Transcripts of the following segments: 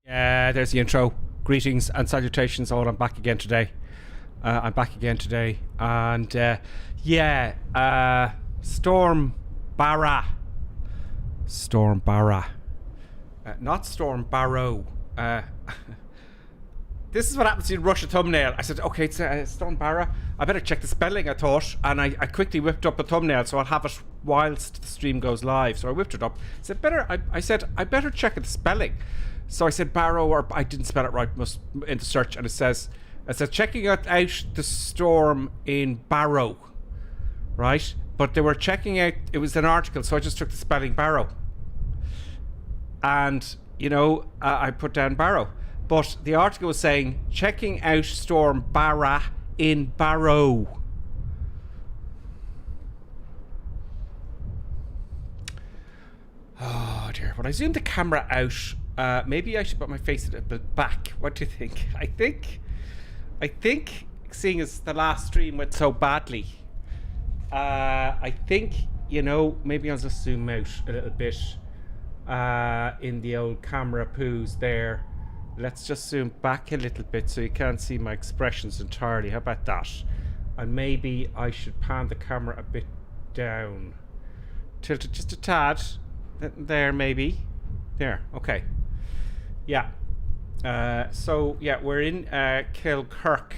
There's the intro. Greetings and salutations all. I'm back again today. And Storm Barra. Storm Barra. Not Storm Barrow. This is what happens in Russia thumbnail. I said, okay, it's Storm Barra. I better check the spelling, I thought. And I quickly whipped up the thumbnail so I'll have it whilst the stream goes live. So I whipped it up. I said, I better check the spelling. So I said Barrow, or I didn't spell it right, in the search, and it says checking out the storm in Barrow, right? But they were checking out, it was an article, so I just took the spelling Barrow. And, I put down Barrow. But the article was saying, checking out Storm Barra in Barrow. Oh dear, when I zoom the camera out, maybe I should put my face a bit back. What do you think? I think, seeing as the last stream went so badly, I think, maybe I'll just zoom out a little bit in the old camera poos there. Let's just zoom back a little bit so you can't see my expressions entirely. How about that? And maybe I should pan the camera a bit down. Tilt it just a tad. There, maybe. There, okay. Yeah. We're in Kilkirk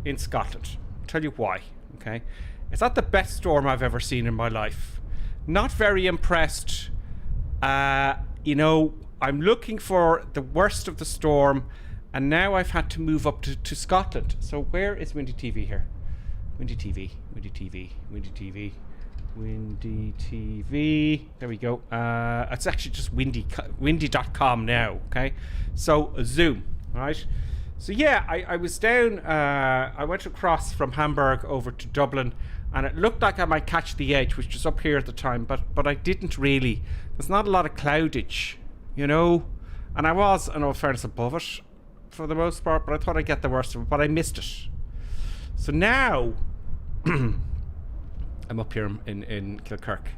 in Scotland. I'll tell you why, okay? It's not the best storm I've ever seen in my life. Not very impressed. I'm looking for the worst of the storm, and now I've had to move up to Scotland. So where is Windy TV here? Windy TV. There we go. It's actually just windy.com now, okay? So zoom, right? So yeah, I was down, I went across from Hamburg over to Dublin, and it looked like I might catch the edge, which was up here at the time, but I didn't really. There's not a lot of cloudage, and I was, in all fairness, above it for the most part, but I thought I'd get the worst of it, but I missed it. So now I'm up here in Kilkirk.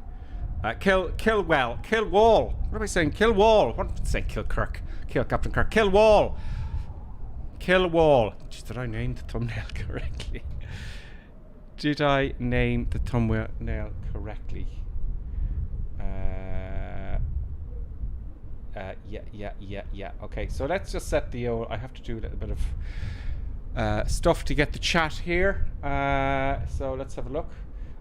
Kirkwall. What am I saying? Kirkwall. What am I saying? Kilkirk. Captain Kirk. Kirkwall. Jeez, did I name the thumbnail correctly? Yeah. Okay, so let's just set the old. I have to do a little bit of stuff to get the chat here. So let's have a look.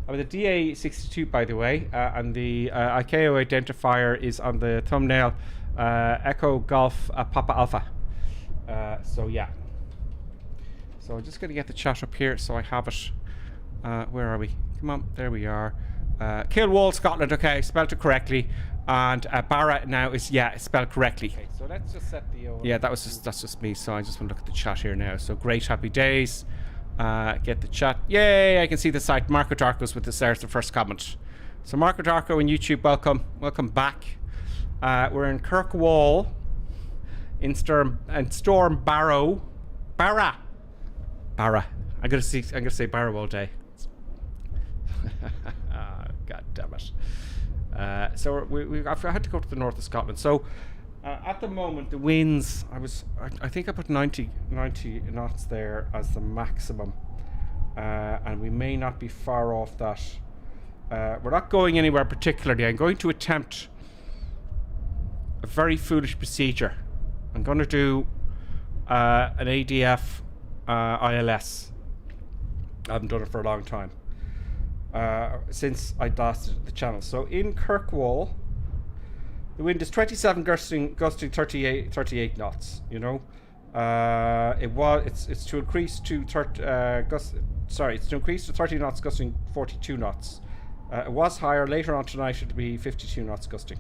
The DA62, by the way, and the ICAO identifier is on the thumbnail. Echo Golf Papa Alpha. So yeah. So I'm just going to get the chat up here so I have it. Where are we? Come on, there we are. Kirkwall, Scotland. Okay, spelled it correctly. And Barra now is spelled correctly. Okay, so let's just set the. Yeah, that's just me. So I just want to look at the chat here now. So great, happy days. Get the chat. Yay! I can see the site. Marco Darko's with us. There's the first comment. So Marco Darko on YouTube, welcome back. We're in Kirkwall, in Storm Barrow. Barra. I'm gonna say Barrow all day. God damn it. So I had to go to the north of Scotland. So at the moment, the winds, I think I put 90 knots there as the maximum, and we may not be far off that. We're not going anywhere particularly. I'm going to attempt a very foolish procedure. I'm going to do an ADF ILS. I haven't done it for a long time. Since I last did the channel. So in Kirkwall, the wind is 27 gusting 38 knots. It's to increase to 30 knots, gusting 42 knots. It was higher. Later on tonight it'll be 52 knots gusting.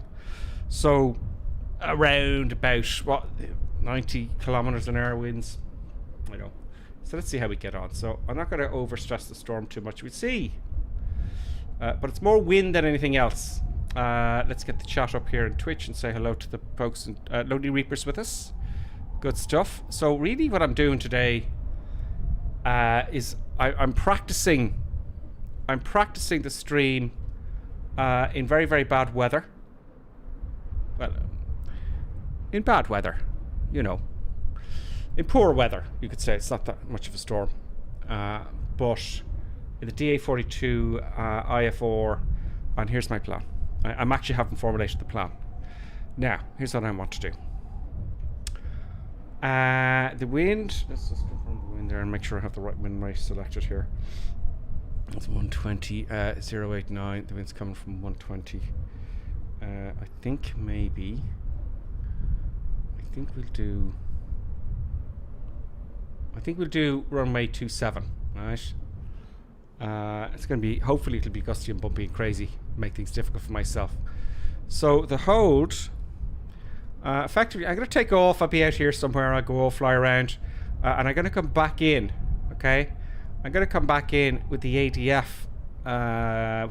So around about 90 kilometers an hour winds. So let's see how we get on. So I'm not going to overstress the storm too much. We see. But it's more wind than anything else. Let's get the chat up here on Twitch and say hello to the folks and Lonely Reapers with us. Good stuff. So really what I'm doing today is I'm practicing the stream in very, very bad weather. Well, in bad weather. you know, in poor weather, you could say. It's not that much of a storm. But in the DA42, IF4, and here's my plan. I'm actually haven't formulated the plan. Now, here's what I want to do. The wind, let's just confirm the wind there and make sure I have the right wind rate selected here. It's 120, 089. The wind's coming from 120. I think maybe, I think we'll do runway 27, right? It's going to be, hopefully it'll be gusty and bumpy and crazy, make things difficult for myself. So the hold, effectively, I'm going to take off. I'll be out here somewhere. I'll go fly around, and I'm going to come back in. Okay, I'm going to come back in with the ADF,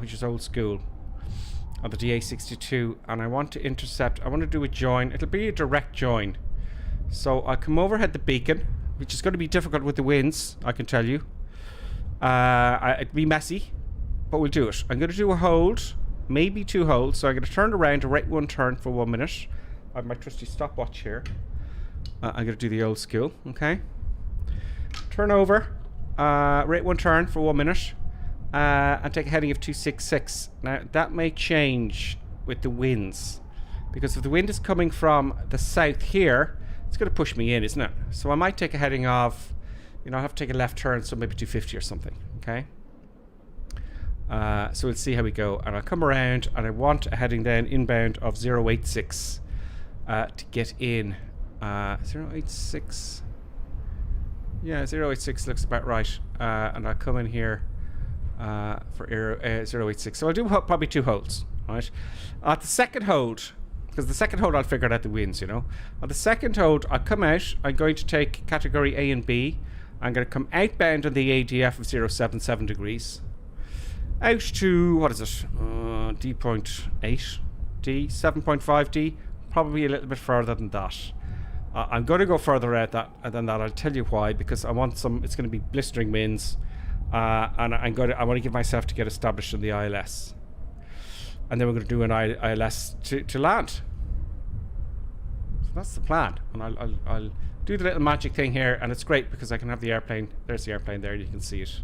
which is old school, on the DA62, and I want to intercept. I want to do a join. It'll be a direct join. So I'll come overhead the beacon, which is going to be difficult with the winds, I can tell you. It'd be messy, but we'll do it. I'm going to do a hold, maybe 2 holds. So I'm going to turn around, a right 1 turn for 1 minute. I have my trusty stopwatch here. I'm going to do the old school, okay? Turn over, right 1 turn for 1 minute, and take a heading of 266. Now, that may change with the winds, because if the wind is coming from the south here, it's going to push me in, isn't it? So I might take a heading of, you know, I have to take a left turn, so maybe 250 or something, okay? So we'll see how we go. And I'll come around, and I want a heading then inbound of 086 to get in. 086. Yeah, 086 looks about right. And I'll come in here for 086. So I'll do probably 2 holds, right? At the second hold, because the second hold I'll figure out the winds, you know. On the second hold, I'll come out. I'm going to take category A and B. I'm going to come outbound on the ADF of 077 degrees. Out to, what is it? D.8, D, 7.5 D. Probably a little bit further than that. I'm going to go further out than that. I'll tell you why. Because I want some, it's going to be blistering winds. And I want to give myself to get established in the ILS. And then we're going to do an ILS to land. So that's the plan. And I'll do the little magic thing here, and it's great because I can have the airplane. There's the airplane there. You can see it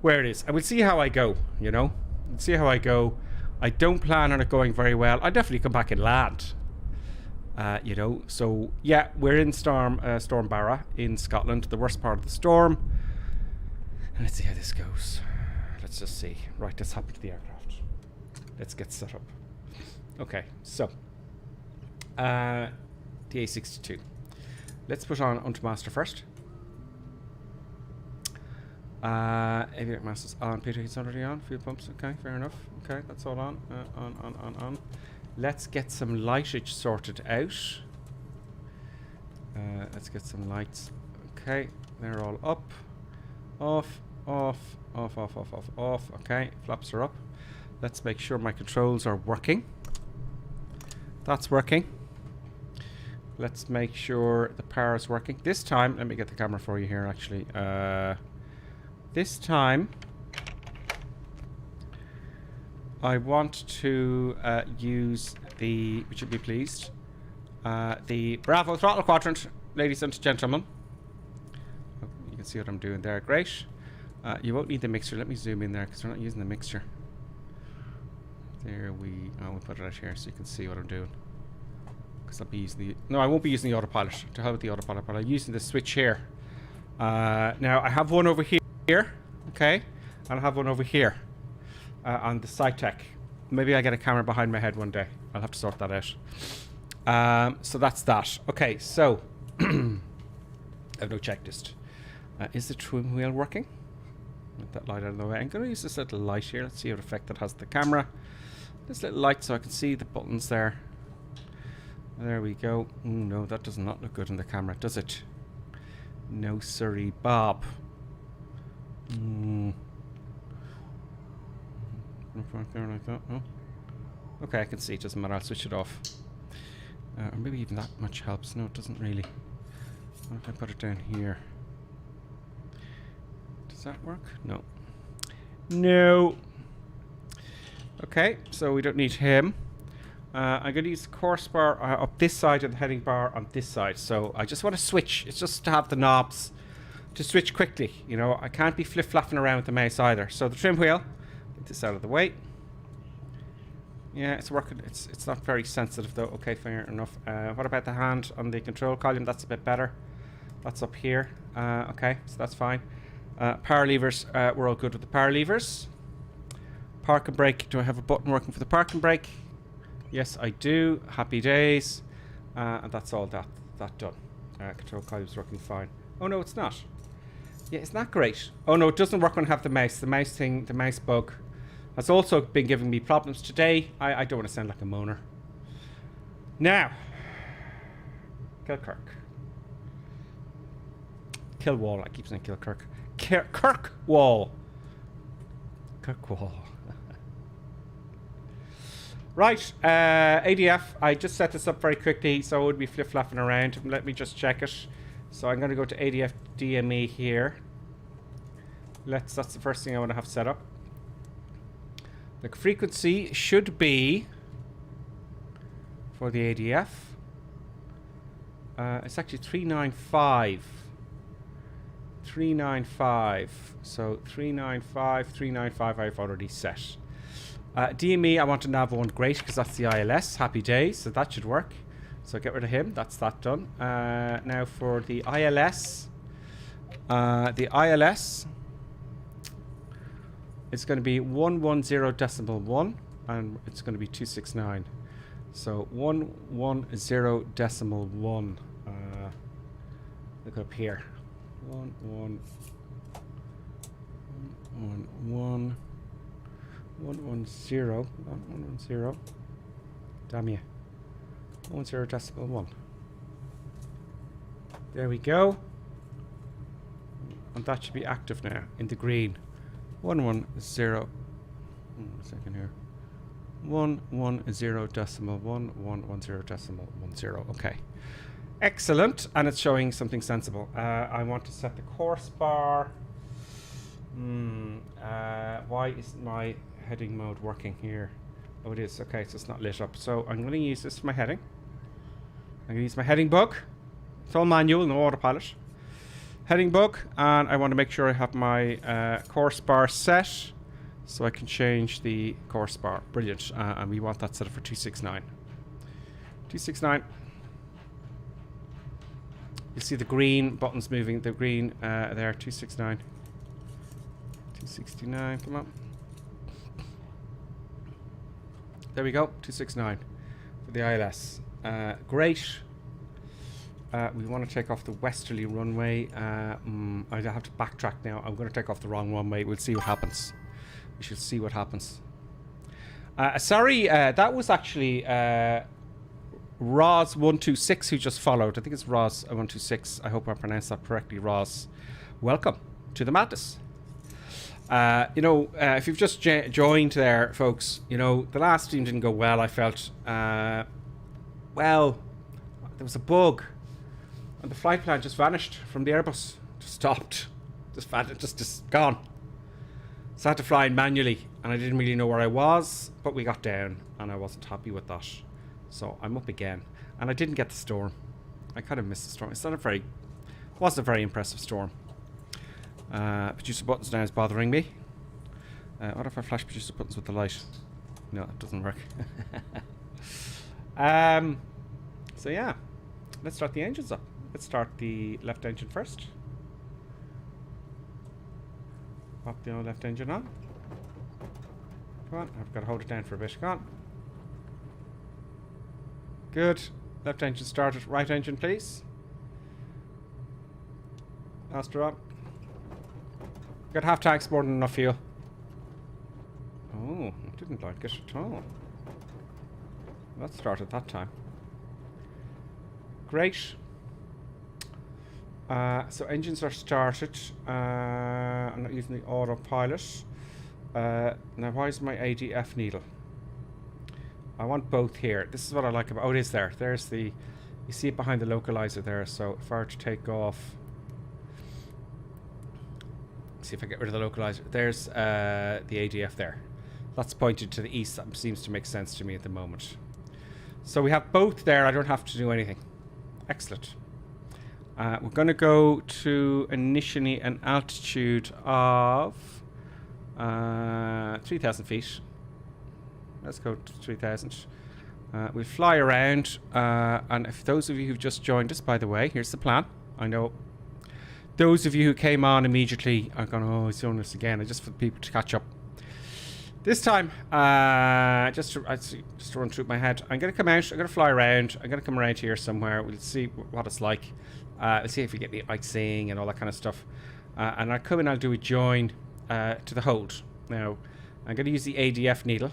where it is. And we'll see how I go, you know. We'll see how I go. I don't plan on it going very well. I'll definitely come back and land. You know, so yeah, we're in Storm Barra in Scotland, the worst part of the storm. And let's see how this goes. Let's just see. Right, let's hop into the aircraft. Let's get set up. Okay, so DA62. Let's put on onto master first. Avionic master's on. Peter, he's already on. Fuel pumps. Okay, fair enough. Okay, that's all on. On. Let's get some lightage sorted out. Let's get some lights. Okay, they're all up. Off. Okay, flaps are up. Let's make sure my controls are working. That's working. Let's make sure the power is working. This time, let me get the camera for you here, actually. This time, I want to use the, which you'll be pleased, the Bravo throttle quadrant, ladies and gentlemen. Oh, you can see what I'm doing there. Great. You won't need the mixture. Let me zoom in there because we're not using the mixture. There we'll put it out here so you can see what I'm doing. Because I'll be using the, no, I won't be using the autopilot. To hell with the autopilot, but I'm using the switch here. Now I have one over here, okay, and I have one over here on the SciTech. Maybe I get a camera behind my head one day. I'll have to sort that out. So that's that. Okay, so I have no checklist. Is the trim wheel working? Get that light out of the way. I'm going to use this little light here. Let's see what effect that has on the camera. This little light so I can see the buttons there. There we go. Ooh, no, that does not look good in the camera, does it? No, sorry, Bob. There like that. Oh. Okay, I can see. It doesn't matter. I'll switch it off. Or maybe even that much helps. No, it doesn't really. What if I put it down here? Does that work? No. No. Okay, so we don't need him. I'm going to use the course bar up this side and the heading bar on this side. So I just want to switch. It's just to have the knobs to switch quickly. You know, I can't be flip-flopping around with the mouse either. So the trim wheel, get this out of the way. Yeah, it's working. It's not very sensitive though. Okay, fair enough. What about the hand on the control column? That's a bit better. That's up here. Okay, so that's fine. Power levers, we're all good with the power levers. Park and brake. Do I have a button working for the park and brake? Yes, I do. Happy days. And that's all that done. Control column's working fine. Oh no, it's not. Yeah, it's not great. Oh no, it doesn't work when I have the mouse. The mouse thing, the mouse bug has also been giving me problems today. I don't want to sound like a moaner. Now, Kilkirk. Kirkwall. I keep saying Kilkirk. Kirkwall. Kirkwall. Right, ADF. I just set this up very quickly, so I would be flip-flopping around. Let me just check it. So I'm going to go to ADF DME here. That's the first thing I want to have set up. The frequency should be for the ADF. It's actually 395. 395. So 395 I've already set. DME, I want a nav 1, great, because that's the ILS. Happy days, so that should work. So get rid of him. That's that done. Now for the ILS. It's going to be 110.1, and it's going to be 269. So 110.1. Look up here. 110. Damn you. 10.1. There we go. And that should be active now in the green. 110. A second here. 110.1. Okay. Excellent. And it's showing something sensible. I want to set the course bar. Why isn't my heading mode working here? Oh, it is. Okay, so it's not lit up. So I'm going to use this for my heading. I'm going to use my heading bug. It's all manual, no autopilot. Heading bug, and I want to make sure I have my course bar set so I can change the course bar. Brilliant. And we want that set up for 269. 269. You see the green buttons moving. The green there, 269. 269, come on. There we go, 269 for the ILS. Great. We want to take off the westerly runway. I have to backtrack now. I'm going to take off the wrong runway. We'll see what happens. We should see what happens. Sorry, that was actually Roz126 who just followed. I think it's Roz126. I hope I pronounced that correctly. Roz, welcome to the madness. If you've just joined there, folks, the last stream didn't go well. I felt, there was a bug, and the flight plan just vanished from the Airbus. Just stopped, just gone. So I had to fly in manually, and I didn't really know where I was, but we got down, and I wasn't happy with that. So I'm up again, and I didn't get the storm. I kind of missed the storm. Wasn't a very impressive storm. Producer buttons now is bothering me. What if I flash producer buttons with the light? No, it doesn't work. So yeah, let's start the engines up. Let's start the left engine first. Pop the left engine on. Come on, I've got to hold it down for a bit. Come on. Good. Left engine started. Right engine, please. Master up. Got half tanks, more than enough fuel. Oh, I didn't like it at all. That started that time. Great. So engines are started. I'm not using the autopilot. Now why is my ADF needle? I want both here. This is what I like about... Oh, it is there. There's the... You see it behind the localizer there. So if I were to take off... See if I get rid of the localizer. There's the ADF there. That's pointed to the east. That seems to make sense to me at the moment. So we have both there. I don't have to do anything. Excellent. We're going to go to initially an altitude of 3,000 feet. Let's go to 3,000. We'll fly around. And if those of you who've just joined us, by the way, here's the plan. I know those of you who came on immediately are going, oh, he's doing this again. Just for people to catch up. This time, just to run through my head, I'm going to come out, I'm going to fly around, I'm going to come around here somewhere, we'll see what it's like, we'll see if we get like seeing and all that kind of stuff, and I'll come in, I'll do a join to the hold. Now, I'm going to use the ADF needle.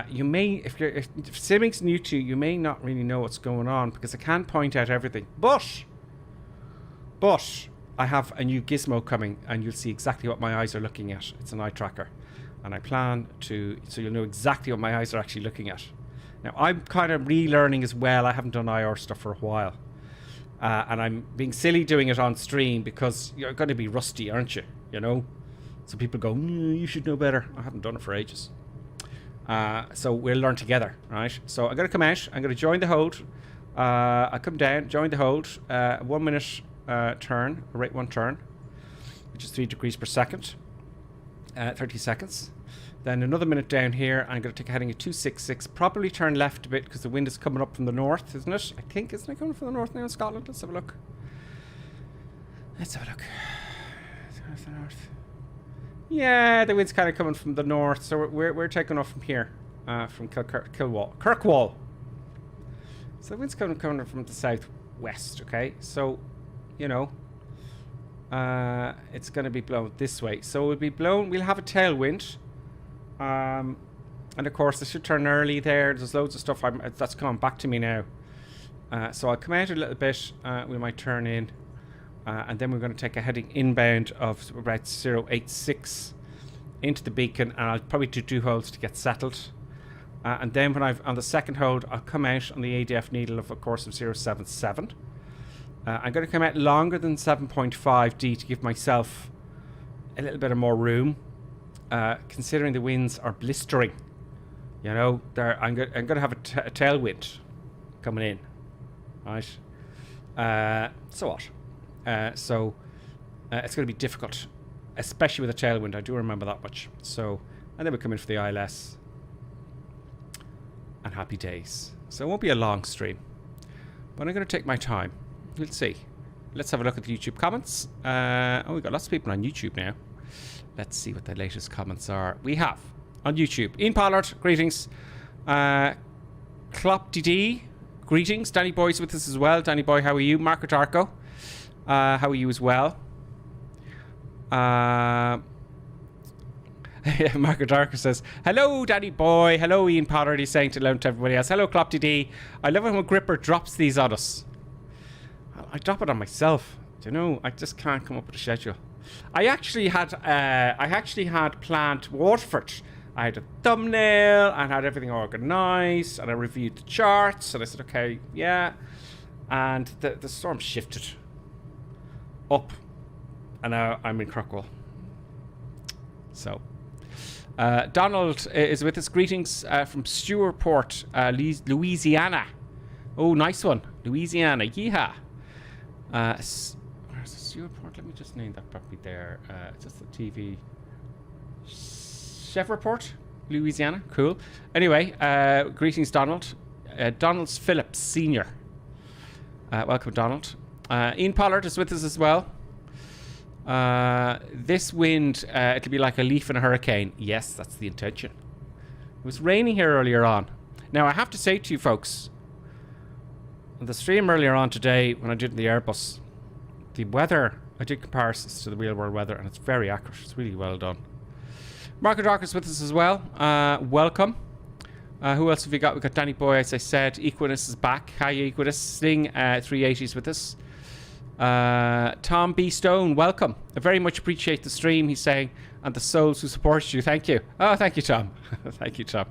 You may, if simming's new to you, you may not really know what's going on, because I can point out everything, but I have a new gizmo coming, and you'll see exactly what my eyes are looking at. It's an eye tracker. And I plan to, so you'll know exactly what my eyes are actually looking at. Now, I'm kind of relearning as well. I haven't done IR stuff for a while. And I'm being silly doing it on stream because you're going to be rusty, aren't you? You know? So people go, you should know better. I haven't done it for ages. So we'll learn together, right? So I'm going to come out. I'm going to join the hold. I come down, join the hold. 1 minute turn, rate 1 turn, which is 3 degrees per second. 30 seconds. Then another minute down here. I'm going to take a heading of 266. Probably turn left a bit because the wind is coming up from the north, isn't it? I think, isn't it coming from the north now in Scotland? Let's have a look. Let's have a look. North. Yeah, the wind's kind of coming from the north, so we're taking off from here, from Kirkwall. So the wind's coming from the southwest. Okay, so you know. It's going to be blown this way. So we'll be blown. We'll have a tailwind. And of course, I should turn early there. There's loads of stuff that's coming back to me now. So I'll come out a little bit. We might turn in. And then we're going to take a heading inbound of about 086 into the beacon. And I'll probably do 2 holds to get settled. And then when on the second hold, I'll come out on the ADF needle of course, of 077. I'm going to come out longer than 7.5D to give myself a little bit of more room, considering the winds are blistering. You know, I'm going to have a tailwind coming in, right? So what? It's going to be difficult, especially with a tailwind. I do remember that much. So, and then we come in for the ILS. And happy days. So it won't be a long stream, but I'm going to take my time. We'll see. Let's have a look at the YouTube comments. We've got lots of people on YouTube now. Let's see what the latest comments are. We have on YouTube Ian Pollard, greetings. Clop DD, greetings. Danny Boy's with us as well. Danny Boy, how are you? Marco Darko, how are you as well? Marco Darker says, hello, Danny Boy. Hello, Ian Pollard. He's saying to everybody else. Hello, Clop DD. I love it when Gripper drops these on us. I drop it on myself. Do you know? I just can't come up with a schedule. I actually had planned Waterford. I had a thumbnail and had everything organised, and I reviewed the charts, and I said, okay, yeah. And the storm shifted up, and now I'm in Kirkwall. So, Donald is with us. Greetings from Stewartport, Louisiana. Oh, nice one, Louisiana. Yeehaw. Where's Stewartport? Let me just name that properly there. Just the TV. Chevreport, Louisiana. Cool. Anyway, greetings, Donald. Donald's Phillips Sr. Welcome, Donald. Ian Pollard is with us as well. This wind, it'll be like a leaf in a hurricane. Yes, that's the intention. It was raining here earlier on. Now, I have to say to you folks, on the stream earlier on today, when I did the Airbus, the weather, I did comparisons to the real world weather, and it's very accurate. It's really well done. Marco Darker's with us as well. Welcome. Who else have we got? We've got Danny Boy, as I said. Equinus is back. Hi, Equinus. Sling 380's with us. Tom B. Stone, welcome. I very much appreciate the stream, he's saying, and the souls who support you. Thank you. Oh, thank you, Tom. Thank you, Tom.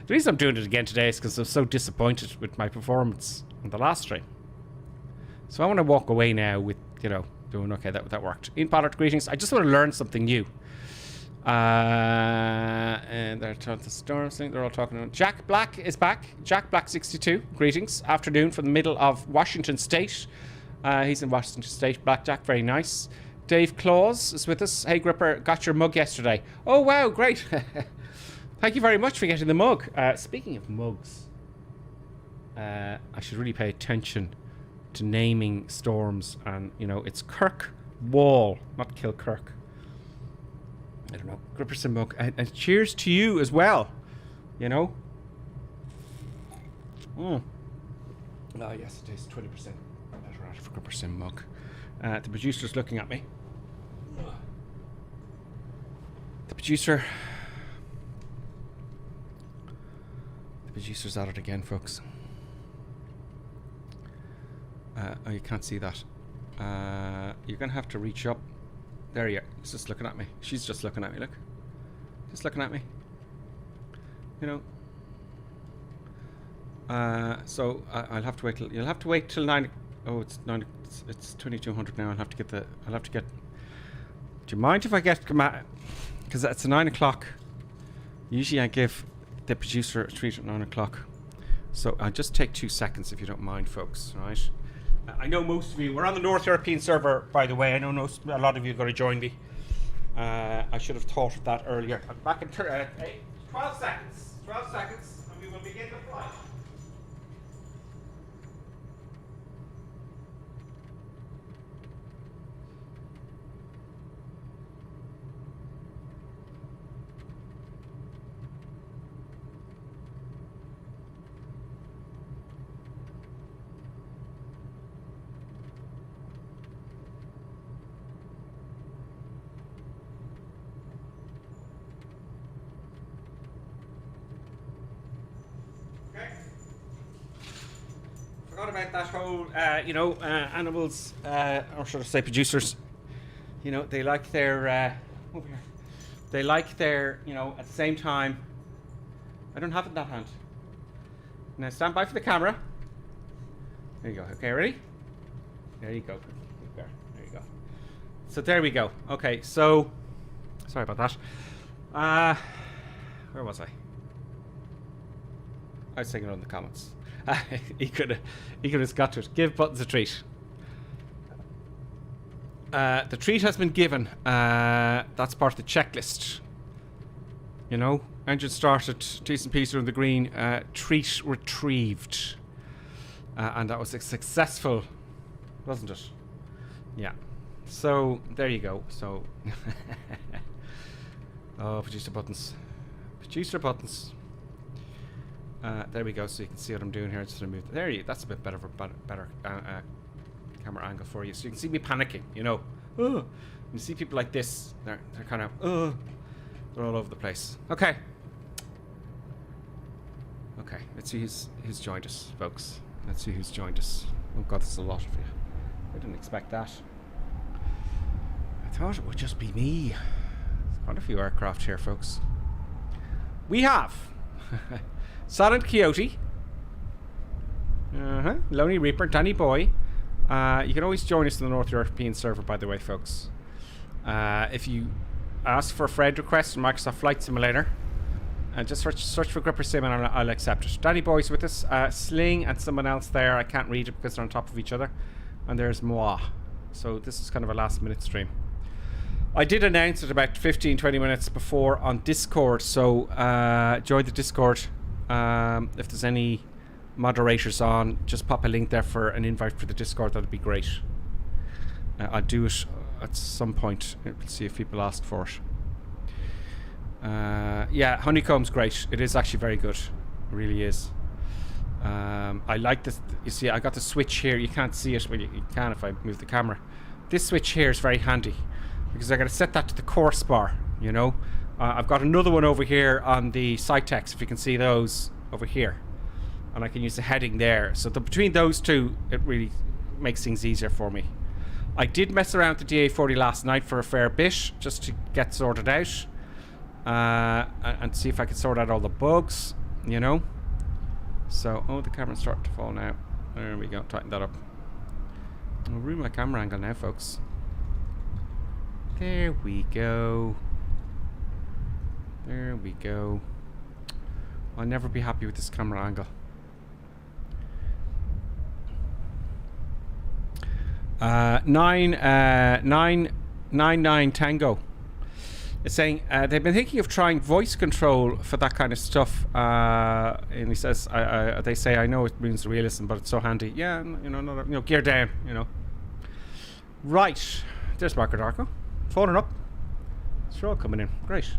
The reason I'm doing it again today is because I'm so disappointed with my performance on the last stream. So I want to walk away now with, you know, doing okay. That worked. Ian Pollard, greetings. I just want to learn something new. And they're talking to Storm thing. They're all talking about Jack Black is back. Jack Black 62. Greetings. Afternoon from the middle of Washington State. He's in Washington State. Blackjack, very nice. Dave Claus is with us. Hey Gripper, got your mug yesterday. Oh wow, great. Thank you very much for getting the mug. Speaking of mugs, I should really pay attention to naming storms, and you know, it's Kirkwall, not Kilkirk. I don't know. Gripperson mug. And cheers to you as well. You know? Oh yes, it is 20% better out for Gripperson mug. The producer's looking at me. The producer's at it again, folks. Oh, you can't see that. You're gonna have to reach up. There you are. He's just looking at me. She's just looking at me, look. Just looking at me. You know. So I'll have to wait till... You'll have to wait till 9... Oh, it's 9... It's 2200 now. I'll have to get... Do you mind if I get... Because it's 9 o'clock. Usually I give the producer a treat at 9 o'clock. So I'll just take 2 seconds if you don't mind, folks. Right? I know most of you... We're on the North European server, by the way. I know a lot of you are going to join me. I should have thought of that earlier. I'm back in 12 seconds. 12 seconds, and we will begin the flight. Forgot about that whole, animals, or should I say producers, you know, they like their, over here, they like their, you know, at the same time, I don't have it in that hand. Now stand by for the camera. There you go. Okay, ready? There you go. There you go. So there we go. Okay, so, sorry about that. Where was I? I was taking it on the comments. He could have got to it. Give buttons a treat. The treat has been given. That's part of the checklist. You know, engine started, decent piece on the green, treat retrieved. And that was a successful, wasn't it? Yeah. So, there you go. So, oh, producer buttons. Producer buttons. There we go, so you can see what I'm doing here. Just remove. There you. That's a bit better of a better camera angle for you, so you can see me panicking. You know, you see people like this. They're kind of they're all over the place. Okay. Okay. Let's see who's joined us, folks. Let's see who's joined us. Oh God, there's a lot of you. I didn't expect that. I thought it would just be me. There's quite a few aircraft here, folks. We have. Silent Coyote, Lonely Reaper, Danny Boy. You can always join us in the North European server, by the way, folks. If you ask for a friend request in Microsoft Flight Simulator, just search for Gripper Sim and I'll accept it. Danny Boy's with us, Sling and someone else there. I can't read it because they're on top of each other. And there's Moi. So this is kind of a last minute stream. I did announce it about 15-20 minutes before on Discord, so join the Discord. If there's any moderators on, just pop a link there for an invite for the Discord. That'd be great. I'll do it at some point. We'll see if people ask for it. Yeah, Honeycomb's great. It is actually very good. It really is. I like this. You see, I got the switch here. You can't see it, but you can if I move the camera. This switch here is very handy because I got to set that to the course bar, you know. I've got another one over here on the Cytex, if you can see those over here. And I can use the heading there. So between those two, it really makes things easier for me. I did mess around with the DA40 last night for a fair bit, just to get sorted out. And see if I could sort out all the bugs, you know. So, oh, the camera's starting to fall now. There we go, tighten that up. I'll ruin my camera angle now, folks. There we go. There we go. I'll never be happy with this camera angle. 999 Tango. It's saying they've been thinking of trying voice control for that kind of stuff. And he says, they say, I know it means realism, but it's so handy. Yeah, you know, gear down, you know. Right. There's Marco Darko. Phoning up. It's all coming in. Great.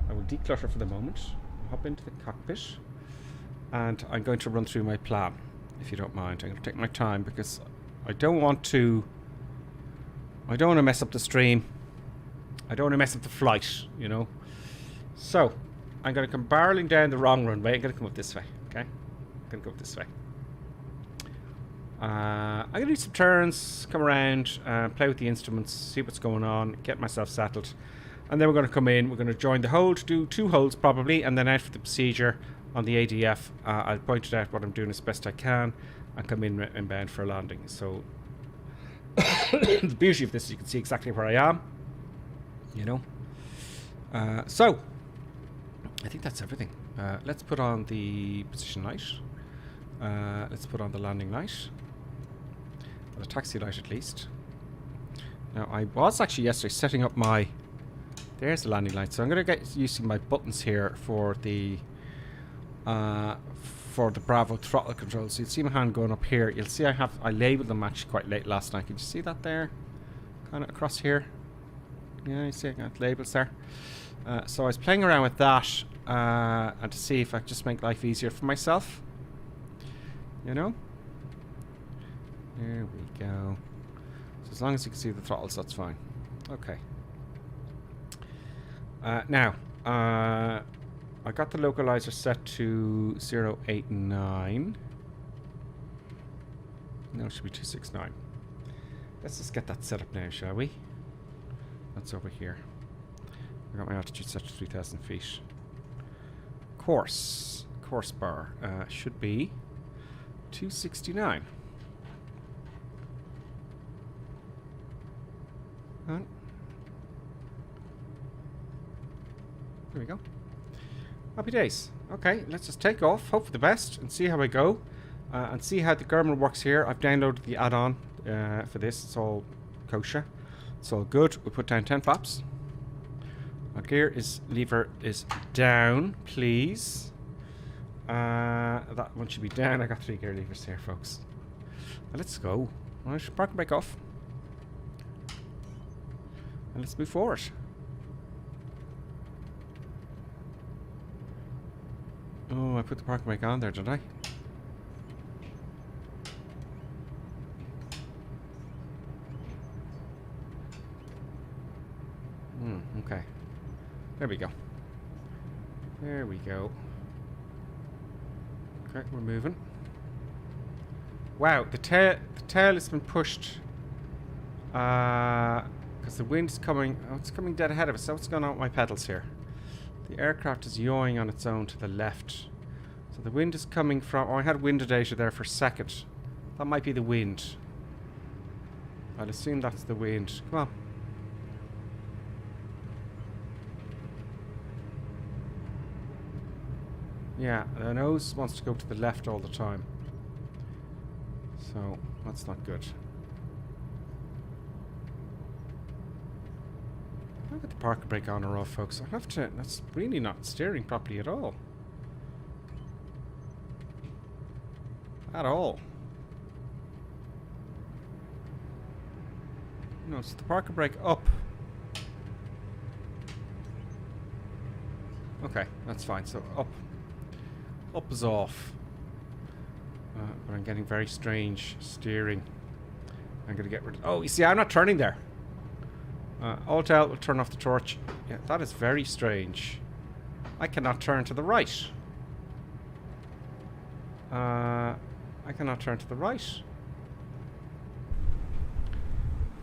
I will declutter for the moment. Hop into the cockpit. And I'm going to run through my plan, if you don't mind. I'm going to take my time because I don't want to mess up the stream. I don't want to mess up the flight, you know. So, I'm going to come barreling down the wrong runway. I'm going to come up this way, okay? I'm going to go up this way. I'm going to do some turns, come around, play with the instruments, see what's going on, get myself settled. And then we're going to come in, we're going to join the hold, do 2 holds probably, and then out for the procedure on the ADF. I'll point it out what I'm doing as best I can, and come in inbound for a landing. So, the beauty of this is you can see exactly where I am. You know, so I think that's everything. Let's put on the position light. Let's put on the landing light, or the taxi light at least. Now I was actually yesterday setting up my. There's the landing light. So I'm going to get using my buttons here for the Bravo throttle control. So you'll see my hand going up here. You'll see I labeled them actually quite late last night. Can you see that there? Kind of across here. Yeah, you see I got labels there. So I was playing around with that and to see if I could just make life easier for myself. You know? There we go. So as long as you can see the throttles, that's fine. Okay. Now, I got the localizer set to 089. No, it should be 269. Let's just get that set up now, shall we? That's over here. I got my altitude set to 3,000 feet. Course bar should be 269. And there we go. Happy days. Okay, let's just take off, hope for the best, and see how I go, and see how the German works here. I've downloaded the add-on for this. It's all kosher. It's all good. We'll put down 10 flaps. Our gear lever is down, please. That one should be down. I got 3 gear levers here, folks. Let's go. I should park and brake off. And let's move forward. Oh, I put the park and brake on there, did I? Okay. There we go. There we go. Okay, we're moving. Wow, the tail has been pushed. Because the wind's coming. Oh, it's coming dead ahead of us. So what's going on with my pedals here? The aircraft is yawing on its own to the left. So the wind is coming from. Oh, I had wind data there for a second. That might be the wind. I'll assume that's the wind. Come on. Yeah, the nose wants to go to the left all the time. So, that's not good. I'll get the park brake on or off, folks. I have to... That's really not steering properly at all. At all. No, it's the park brake up. Okay, that's fine. So, up. Up is off. But I'm getting very strange steering. I'm going to get rid of... Oh, you see, I'm not turning there. Alt-L will turn off the torch. Yeah, that is very strange. I cannot turn to the right. I cannot turn to the right.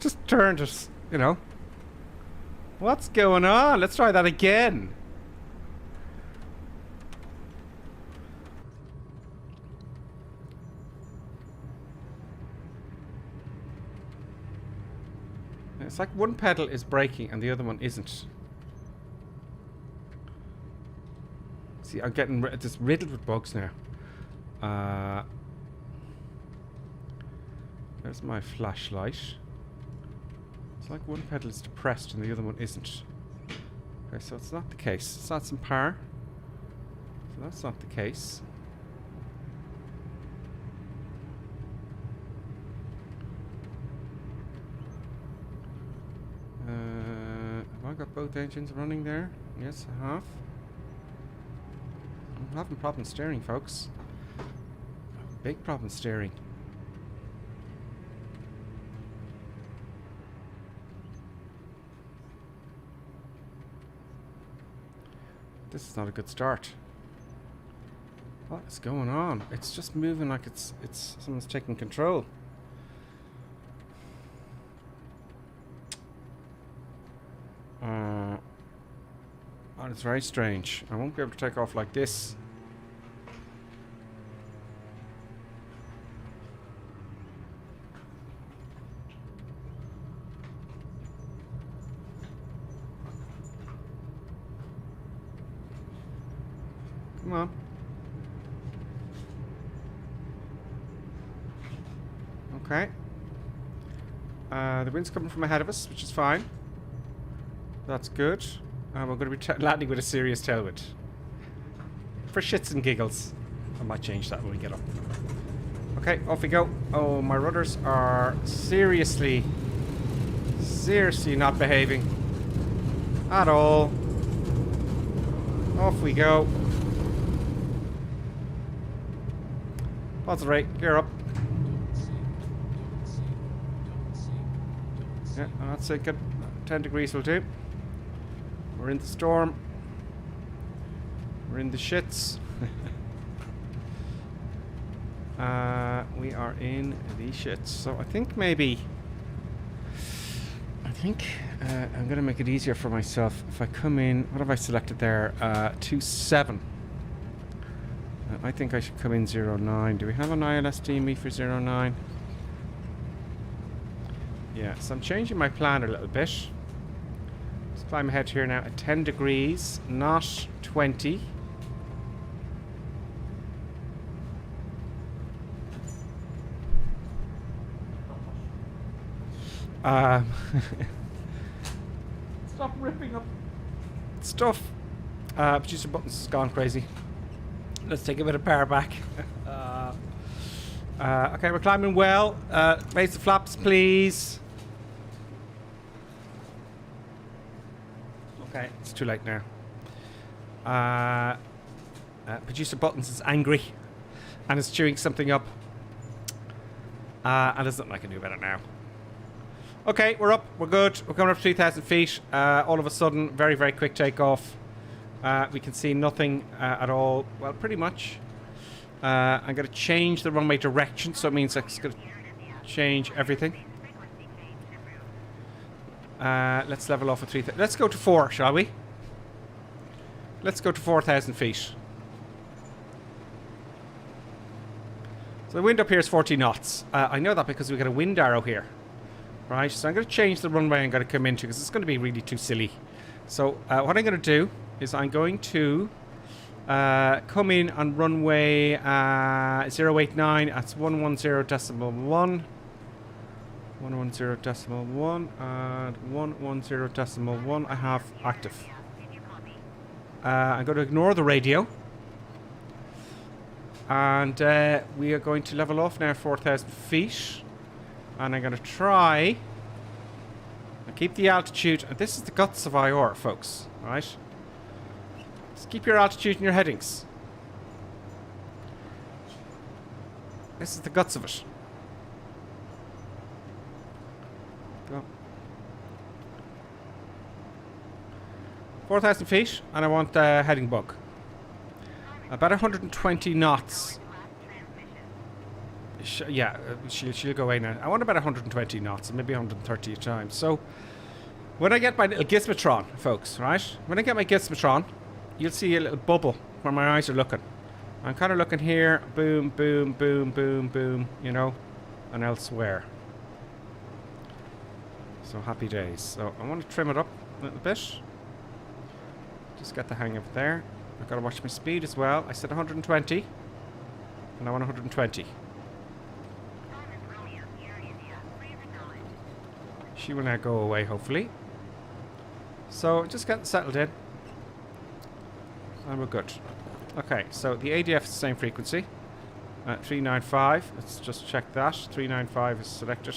Just turn to... You know. What's going on? Let's try that again. It's like one pedal is braking and the other one isn't. See, I'm getting just riddled with bugs now. There's my flashlight. It's like one pedal is depressed and the other one isn't. Okay, so it's not the case. It's not some power. So that's not the case. Have I got both engines running there? Yes, I have. I'm having problems steering, folks. Big problem steering. This is not a good start. What is going on? It's just moving like it's someone's taking control. Oh, it's very strange. I won't be able to take off like this. Come on. Okay. The wind's coming from ahead of us, which is fine. That's good. We're going to be landing with a serious tailwind. For shits and giggles. I might change that when we get up. Okay, off we go. Oh, my rudders are seriously not behaving. At all. Off we go. Positive rate, gear up. Yeah, that's it. Good. 10 degrees will do. We're in the storm. We're in the shits. We are in the shits. So I think maybe... I'm going to make it easier for myself if I come in... What have I selected there? 2.7. I think I should come in 0.9. Do we have an ILS DME for 0.9? Yeah, so I'm changing my plan a little bit. Let's climb ahead here now at 10 degrees, not 20. Stop ripping up stuff. Producer Buttons has gone crazy. Let's take a bit of power back. Okay, we're climbing well. Raise the flaps, please. Okay, it's too late now. Producer Buttons is angry and is chewing something up. And there's nothing I can do about it now. Okay, we're up. We're good. We're coming up to 3,000 feet. All of a sudden, very, very quick takeoff. We can see nothing at all. Well, pretty much. I'm going to change the runway direction, so it means it's going to change everything. Let's level off at 3,000. Let's go to 4, shall we? Let's go to 4,000 feet. So the wind up here is 40 knots. I know that because we got a wind arrow here. Right, so I'm going to change the runway I'm going to come into because it's going to be really too silly. So what I'm going to do is I'm going to come in on runway 089. That's 110.1. 110.1 and 110.1 I have active. I'm going to ignore the radio. And we are going to level off now 4,000 feet. And I'm going to try and keep the altitude. And this is the guts of IR, folks. Right? Just keep your altitude and your headings. This is the guts of it. Go. 4,000 feet, and I want the heading bug. About 120 knots. Yeah, she'll go away now. I want about 120 knots, maybe 130 at times. So, when I get my little gizmotron, folks, right? When I get my gizmotron, you'll see a little bubble where my eyes are looking. I'm kind of looking here, boom, boom, boom, boom, boom, you know, and elsewhere. So, happy days. So, I want to trim it up a little bit. Just get the hang of it there. I've got to watch my speed as well. I said 120. And I want 120. She will now go away, hopefully. So, just getting settled in. And we're good. Okay, so the ADF is the same frequency. 395. Let's just check that. 395 is selected.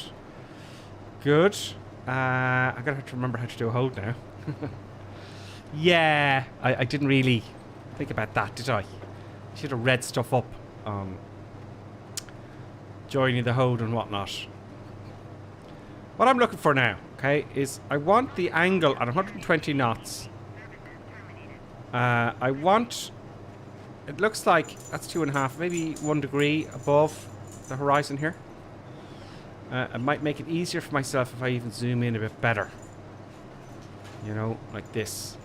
Good. I'm going to have to remember how to do a hold now. Yeah, I didn't really think about that, did I? Should have read stuff up on joining the hold and whatnot. What I'm looking for now, okay, is I want the angle at 120 knots. I want... It looks like that's 2.5, maybe 1 degree above the horizon here. It might make it easier for myself if I even zoom in a bit better. You know, like this.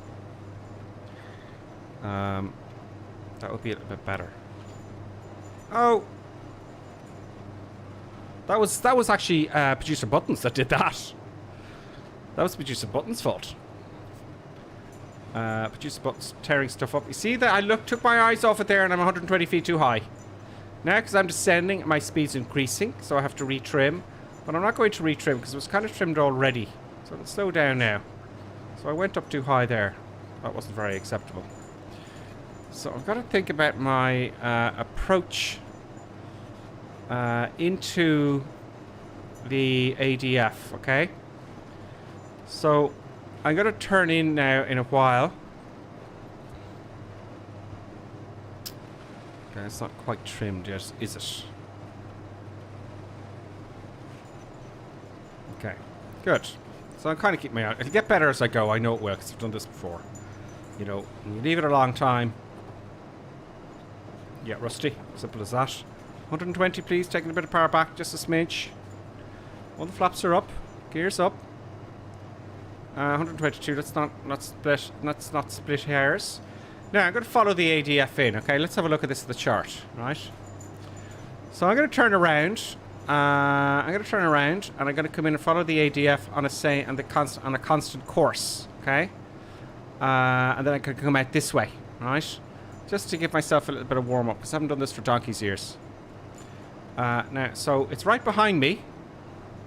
That would be a little bit better. Oh! That was actually Producer Buttons that did that. That was Producer Buttons' fault. Producer Buttons tearing stuff up. You see that I took my eyes off it there and I'm 120 feet too high. Now, because I'm descending, my speed's increasing, so I have to retrim. But I'm not going to retrim because it was kind of trimmed already. So it'll slow down now. So I went up too high there. That wasn't very acceptable. So I've got to think about my approach into the ADF, okay? So I'm going to turn in now in a while. Okay, it's not quite trimmed yet, is it? Okay, good. So I'm kind of keeping my eye. It'll get better as I go. I know it will because I've done this before. You know, when you leave it a long time. Yeah, rusty. Simple as that. 120, please. Taking a bit of power back, just a smidge. All the flaps are up. Gears up. 122. Let's not split hairs. Now I'm going to follow the ADF in. Okay, let's have a look at this at the chart. Right. So I'm going to turn around. I'm going to turn around and I'm going to come in and follow the ADF on a constant course. Okay. And then I can come out this way. Right. Just to give myself a little bit of warm up because I haven't done this for donkey's years. Now, so it's right behind me,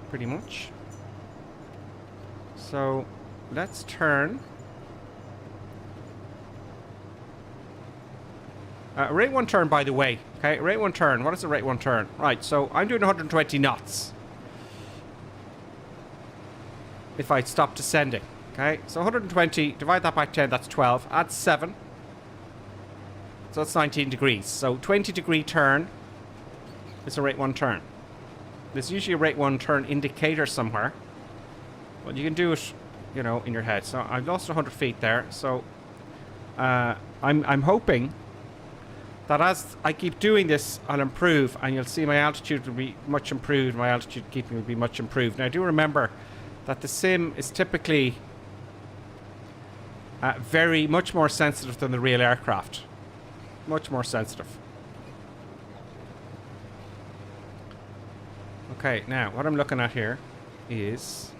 pretty much. So let's turn. Rate 1 turn, by the way. Okay, rate 1 turn. What is a rate 1 turn? Right, so I'm doing 120 knots. If I stop descending. Okay, so 120, divide that by 10, that's 12. Add 7. So that's 19 degrees. So 20 degree turn is a rate 1 turn. There's usually a rate 1 turn indicator somewhere. But you can do it, you know, in your head. So I've lost 100 feet there. So I'm hoping that as I keep doing this, I'll improve, and you'll see my altitude will be much improved. My altitude keeping will be much improved. Now, do remember that the sim is typically much more sensitive than the real aircraft. Much more sensitive. Okay, now what I'm looking at here is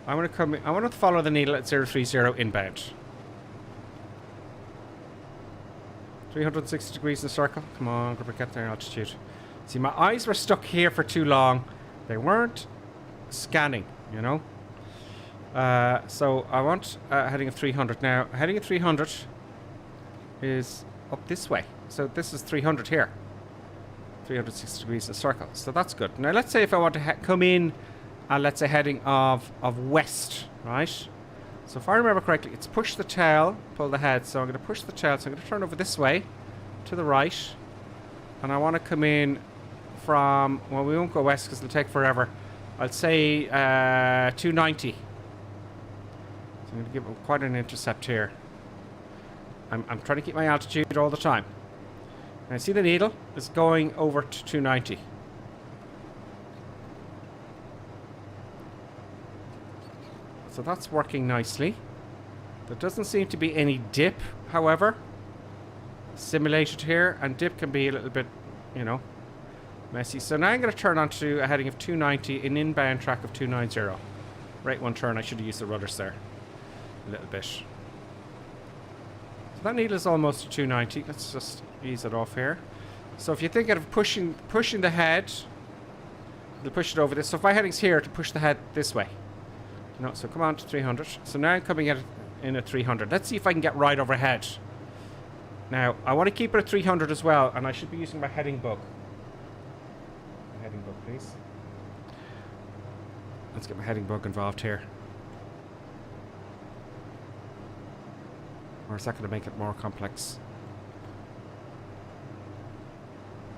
I want to follow the needle at 030 inbound. 360 degrees in a circle. Come on, get there altitude. See, my eyes were stuck here for too long. They weren't scanning, you know. So I want a heading of 300 now. A heading of 300 is up this way. So this is 300 here. 360 degrees in a circle. So that's good. Now let's say if I want to come in let's say heading of west, right? So if I remember correctly, it's push the tail, pull the head. So I'm going to push the tail. So I'm going to turn over this way to the right. And I want to come in from, well, we won't go west because it'll take forever. I'll say 290. So I'm going to give it quite an intercept here. I'm trying to keep my altitude all the time. And see the needle is going over to 290. So that's working nicely. There doesn't seem to be any dip, however, simulated here. And dip can be a little bit, you know, messy. So now I'm going to turn onto a heading of 290, an inbound track of 290. Rate 1 turn. I should have used the rudders there a little bit. that needle is almost to 290. Let's just ease it off here. So if you think of pushing the head, it'll push it over this. So if my heading's here, to push the head this way. You know, so come on to 300. So now I'm coming at it in at 300. Let's see if I can get right overhead. Now, I want to keep it at 300 as well, and I should be using my heading bug. My heading bug, please. Let's get my heading bug involved here. Or is that going to make it more complex?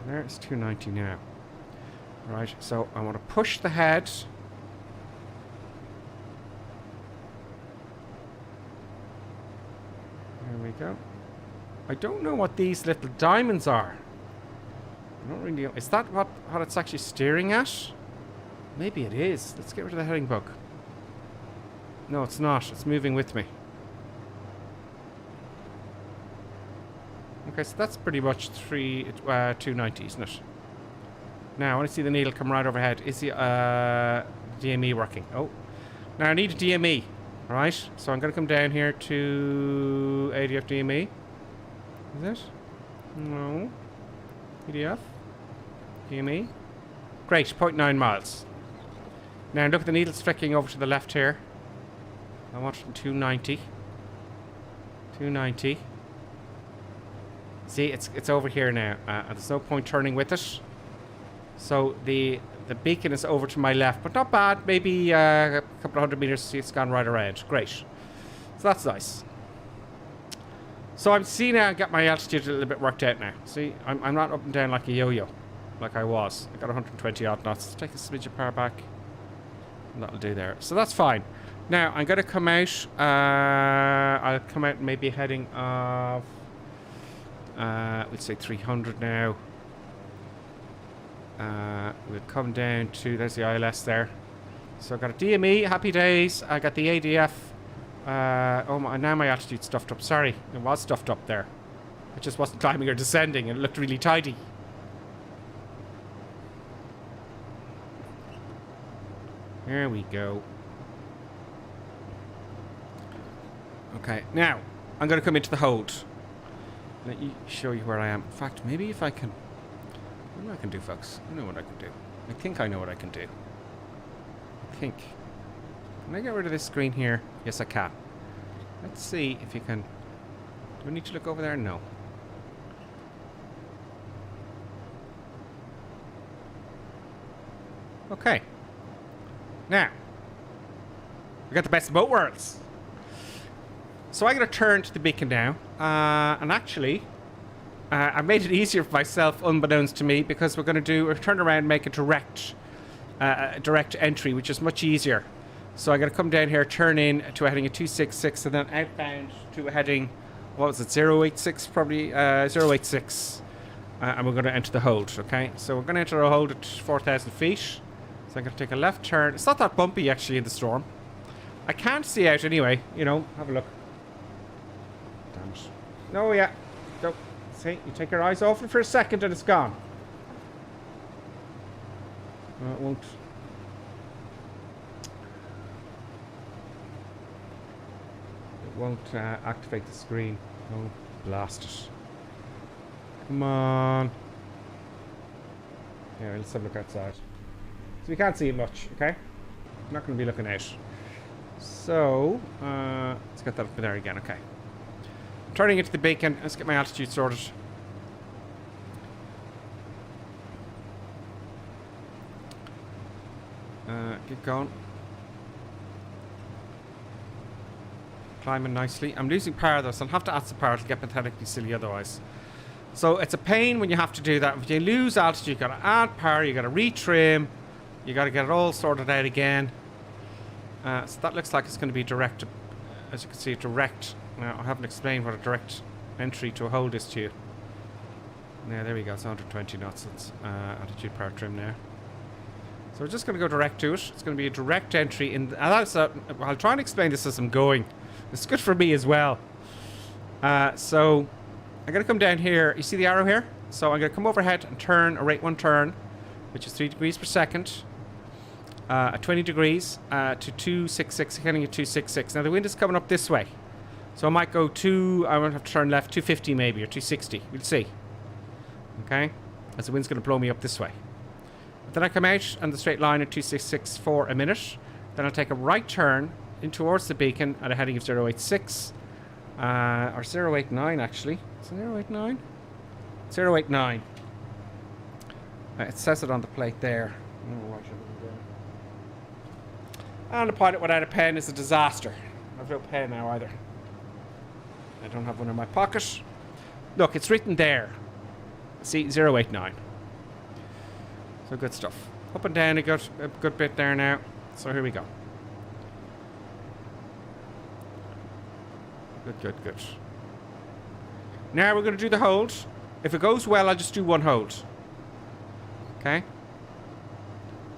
There's 290 now. Right, so I want to push the head. There we go. I don't know what these little diamonds are. I don't really know. Is that what it's actually steering at? Maybe it is. Let's get rid of the heading bug. No, it's not. It's moving with me. Okay, so that's pretty much 290, isn't it? Now, I want to see the needle come right overhead. Is the DME working? Oh. Now, I need a DME. Right? So I'm going to come down here to ADF DME. Is it? No. PDF. DME. Great, 0.9 miles. Now look at the needles flicking over to the left here. I want it in 290. 290. See, it's over here now. There's no point turning with it. So the beacon is over to my left, but not bad. Maybe a couple of hundred meters. See, it's gone right around. Great. So that's nice. So I'm seeing now I got my altitude a little bit worked out now. See, I'm not up and down like a yo-yo, like I was. I got 120 odd knots. Let's take a smidge of power back. And that'll do there. So that's fine. Now I'm going to come out. I'll come out maybe heading of. We'd say 300 now. We'll come down to. There's the ILS there. So I've got a DME. Happy days. I got the ADF. Oh my, now my altitude's stuffed up. Sorry, it was stuffed up there. I just wasn't climbing or descending, and it looked really tidy. There we go. Okay, now I'm going to come into the hold. Let me show you where I am. In fact, maybe if I can. What do I can do, folks? I know what I can do. I think I know what I can do. I think. Can I get rid of this screen here? Yes, I can. Let's see if you can. Do we need to look over there? No. Okay. Now, we got the best of both worlds. So I'm going to turn to the beacon now. And actually, I made it easier for myself, unbeknownst to me, because we're going to turn around and make a direct entry, which is much easier. So I'm going to come down here, turn in to a heading of 266, and then outbound to a heading, what was it, 086 probably, 086. And we're going to enter the hold, okay? So we're going to enter a hold at 4,000 feet. So I'm going to take a left turn. It's not that bumpy, actually, in the storm. I can't see out anyway, you know, have a look. Damn it. No, yeah. Go. See, you take your eyes off it for a second and it's gone. No, it won't. Won't activate the screen. Oh, blast it. Come on. Yeah, let's have a look outside. So we can't see it much, okay? I'm not going to be looking out. So, let's get that up there again, okay. I'm turning into the beacon. Let's get my altitude sorted. Keep going. Climbing nicely. I'm losing power though, so I'll have to add some power to get pathetically silly otherwise. So it's a pain when you have to do that. If you lose altitude, you've got to add power, you've got to retrim, you've got to get it all sorted out again. So that looks like it's going to be direct, as you can see, direct. Now, I haven't explained what a direct entry to a hold is to you. Now, there we go, it's 120 knots. It's altitude power trim now. So we're just going to go direct to it. It's going to be a direct entry. I'll try and explain this as I'm going. It's good for me as well. So I'm going to come down here. You see the arrow here? So I'm going to come overhead and turn, a rate 1 turn, which is 3 degrees per second, at 20 degrees to 266, heading at 266. Now the wind is coming up this way. So I might go I might have to turn left 250 maybe, or 260. We'll see. Okay? As the wind's going to blow me up this way. Then I come out on the straight line at 266 for a minute. Then I'll take a right turn in towards the beacon at a heading of 086. Or 089 actually. Is it 089? 089. It says it on the plate there. And a pilot without a pen is a disaster. I have no pen now either. I don't have one in my pocket. Look, it's written there. See, 089. So good stuff. Up and down a good bit there now. So here we go. Good. Now we're going to do the hold. If it goes well, I'll just do one hold. Okay?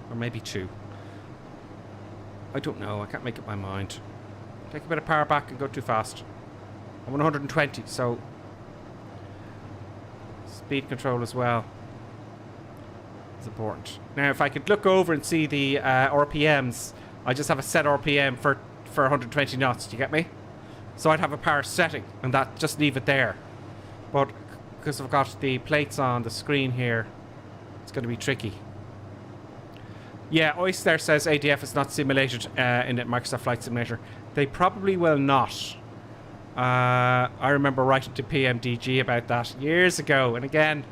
Or maybe two. I don't know. I can't make up my mind. Take a bit of power back and go too fast. I'm on 120, so speed control as well is important. Now, if I could look over and see the RPMs, I just have a set RPM for 120 knots. Do you get me? So I'd have a power setting, and that just leave it there. But because I've got the plates on the screen here, it's going to be tricky. Yeah, OIS there says ADF is not simulated in the Microsoft Flight Simulator. They probably will not. I remember writing to PMDG about that years ago, and again,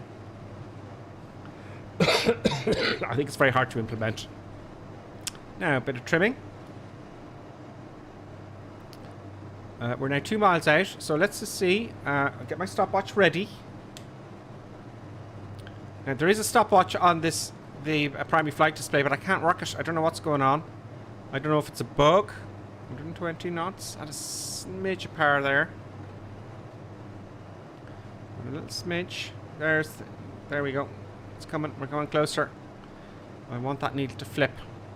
I think it's very hard to implement. Now, a bit of trimming. We're now 2 miles out, so let's just see. I'll get my stopwatch ready. Now, there is a stopwatch on the primary flight display, but I can't work it. I don't know what's going on. I don't know if it's a bug. 120 knots at a smidge of power there. A little smidge. There we go. It's coming. We're going closer. I want that needle to flip.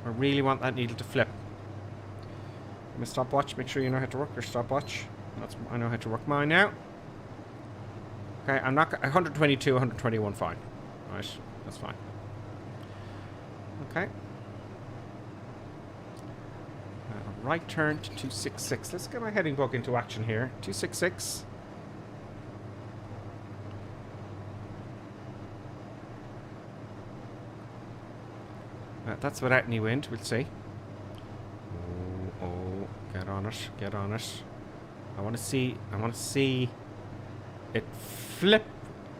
I really want that needle to flip. My stopwatch. Make sure you know how to work your stopwatch. I know how to work mine now. Okay, I'm not 122, 121, fine. Right, that's fine. Okay. Right turn to 266. Let's get my heading book into action here. 266. That's without any wind. We'll see. Oh, get on it. Get on it. I want to see it flip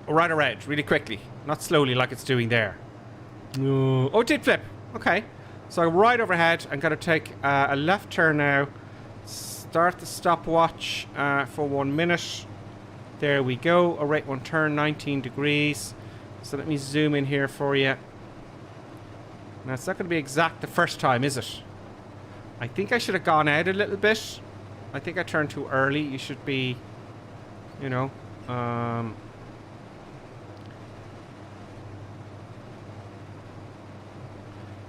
right around really quickly. Not slowly like it's doing there. Oh, it did flip. Okay. So right overhead, I'm going to take a left turn now. Start the stopwatch for 1 minute. There we go. A right one turn, 19 degrees. So let me zoom in here for you. Now, it's not going to be exact the first time, is it? I think I should have gone out a little bit. I think I turned too early. You should be, you know,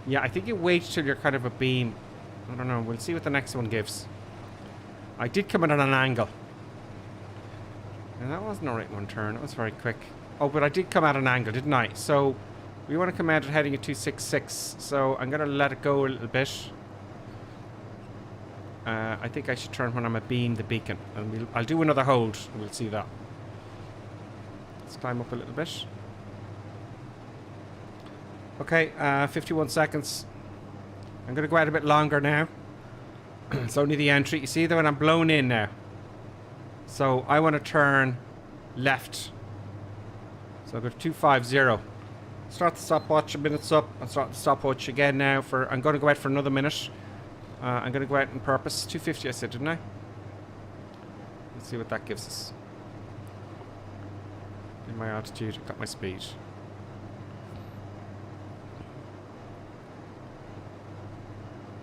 yeah, I think you wait till you're kind of a beam. I don't know. We'll see what the next one gives. I did come in at an angle. And that wasn't a right one turn. It was very quick. Oh, but I did come at an angle, didn't I? So we want to come out at heading at 266. So I'm going to let it go a little bit. I think I should turn when I'm abeam the beacon. And I'll do another hold. And we'll see that. Let's climb up a little bit. Okay, 51 seconds. I'm going to go out a bit longer now. It's only the entry. You see that when I'm blown in now. So I want to turn left. So I'll go to 250. Start the stopwatch, a minute's up. I'll start the stopwatch again now. I'm going to go out for another minute. I'm going to go out on purpose. 250 I said, didn't I? Let's see what that gives us. In my altitude, I've got my speed.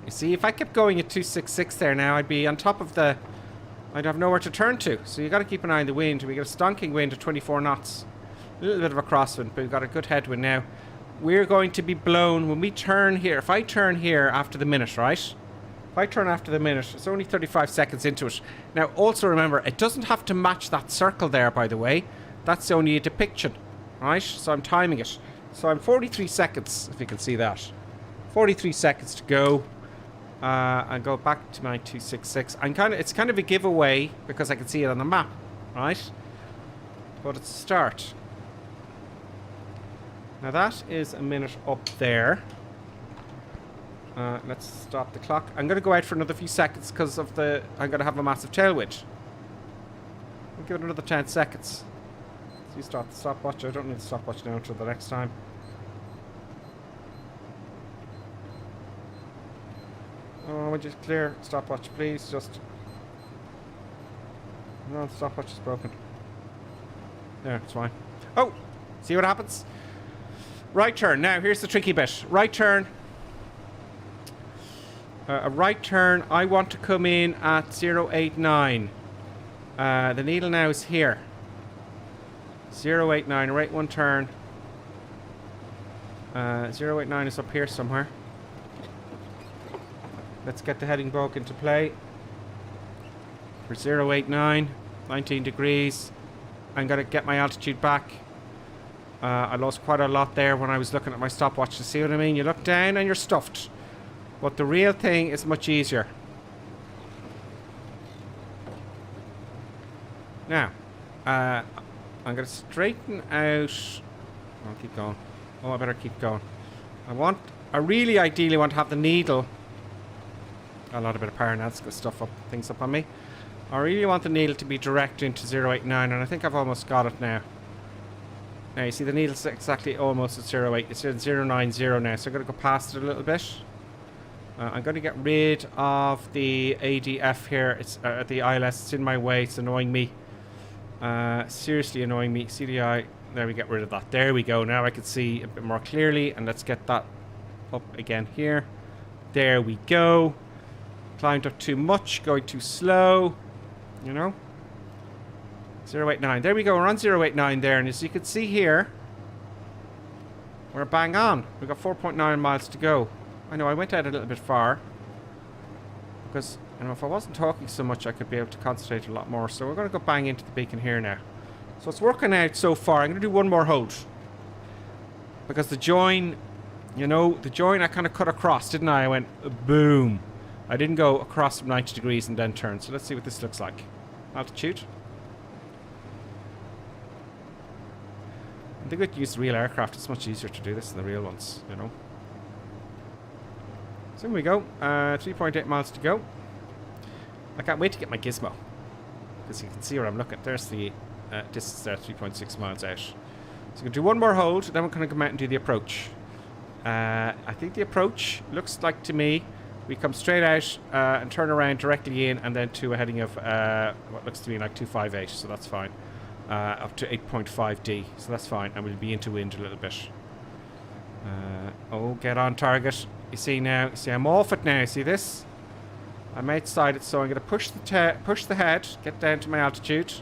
You see, if I kept going at 266 there now, I'd be on top of the... I'd have nowhere to turn to. So you've got to keep an eye on the wind. We get a stonking wind of 24 knots. A little bit of a crosswind, but we've got a good headwind now. We're going to be blown when we turn here. If I turn here after the minute, right? If I turn after the minute, it's only 35 seconds into it. Now, also remember, it doesn't have to match that circle there, by the way. That's only a depiction, right? So I'm timing it. So I'm 43 seconds, if you can see that. 43 seconds to go. and go back to my 266. It's kind of a giveaway because I can see it on the map, right? But it's a start. Now that is a minute up there. Let's stop the clock. I'm going to go out for another few seconds because of I'm going to have a massive tailwind. I'll give it another 10 seconds. So you start the stopwatch. I don't need the stopwatch now until the next time. Oh, would you clear stopwatch, please? Just... No, the stopwatch is broken. Yeah, it's fine. Oh! See what happens? Right turn. Now, here's the tricky bit. Right turn. A right turn. I want to come in at 089. The needle now is here. 089. Right one turn. 089 is up here somewhere. Let's get the heading book into play. For 089. 19 degrees. I'm going to get my altitude back. I lost quite a lot there when I was looking at my stopwatch. To see what I mean? You look down and you're stuffed. But the real thing is much easier. Now, I'm going to straighten out... I'll keep going. Oh, I better keep going. I really ideally want to have the needle... A lot of bit of power now. That's got things up on me. I really want the needle to be direct into 089, and I think I've almost got it now. Now, you see the needle's exactly almost at 08. It's at 090 now, so I'm going to go past it a little bit. I'm going to get rid of the ADF here. It's the ILS. It's in my way. It's annoying me. Seriously annoying me. CDI. There, we get rid of that. There we go. Now I can see a bit more clearly. And let's get that up again here. There we go. Climbed up too much. Going too slow. You know. 089. There we go. We're on 089 there. And as you can see here, we're bang on. We've got 4.9 miles to go. I know I went out a little bit far because, you know, if I wasn't talking so much, I could be able to concentrate a lot more. So we're going to go bang into the beacon here now. So it's working out so far. I'm going to do one more hold because the join, you know, the join I kind of cut across, didn't I? I went boom. I didn't go across from 90 degrees and then turn. So let's see what this looks like. Altitude. I think we'd use the real aircraft. It's much easier to do this than the real ones, you know. So here we go. 3.8 miles to go. I can't wait to get my gizmo. Because you can see where I'm looking. There's the distance there, 3.6 miles out. So we're going to do one more hold. Then we're going to come out and do the approach. I think the approach looks like to me, we come straight out and turn around directly in and then to a heading of what looks to me like 258. So that's fine. Up to 8.5D. So that's fine. And we'll be into wind a little bit. Oh, get on target. You see now, see I'm off it now, see this? I'm outside it, so I'm going to push the head, get down to my altitude.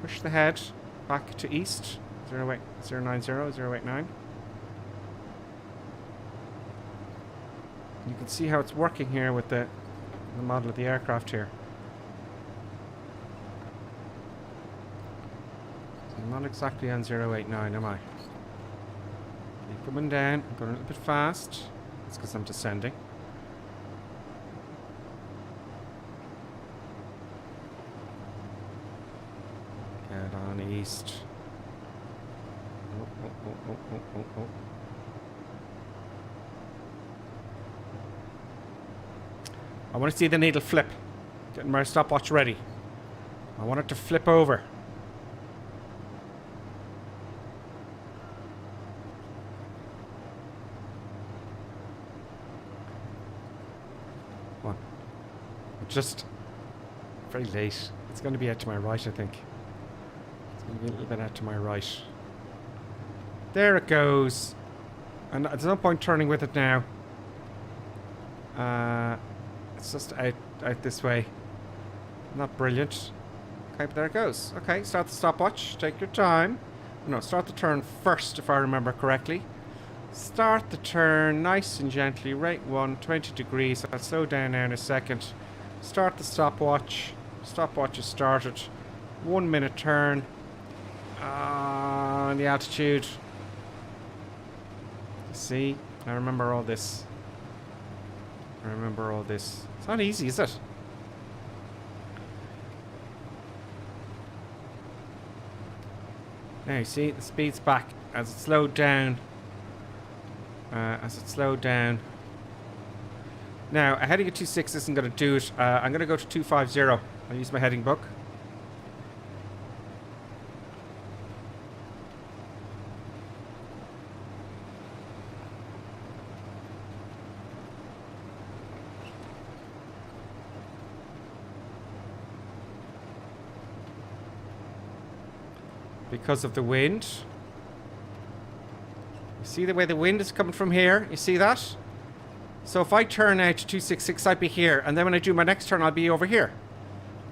Push the head back to east, 090, 089. You can see how it's working here with the model of the aircraft here. So I'm not exactly on 089, am I? Coming down, I'm going a little bit fast. That's because I'm descending. Get on east. Oh. I want to see the needle flip. Getting my stopwatch ready. I want it to flip over. Just very late. It's going to be out to my right, I think. It's going to be a little bit out to my right. There it goes. And there's no point turning with it now. It's just out this way. Not brilliant. Okay, but there it goes. Okay, start the stopwatch. Take your time. No, start the turn first, if I remember correctly. Start the turn nice and gently. Rate 1, 20 degrees. I'll slow down now in a second. Start the stopwatch. Stopwatch is started. 1 minute turn. And the altitude. See, I remember all this. I remember all this. It's not easy, is it? Now you see the speed's back as it slowed down. Now a heading at 2.6 isn't going to do it. I'm going to go to 2.50. I'll use my heading book. Because of the wind. You see the way the wind is coming from here? You see that? So if I turn out to 266, I'd be here. And then when I do my next turn, I'll be over here.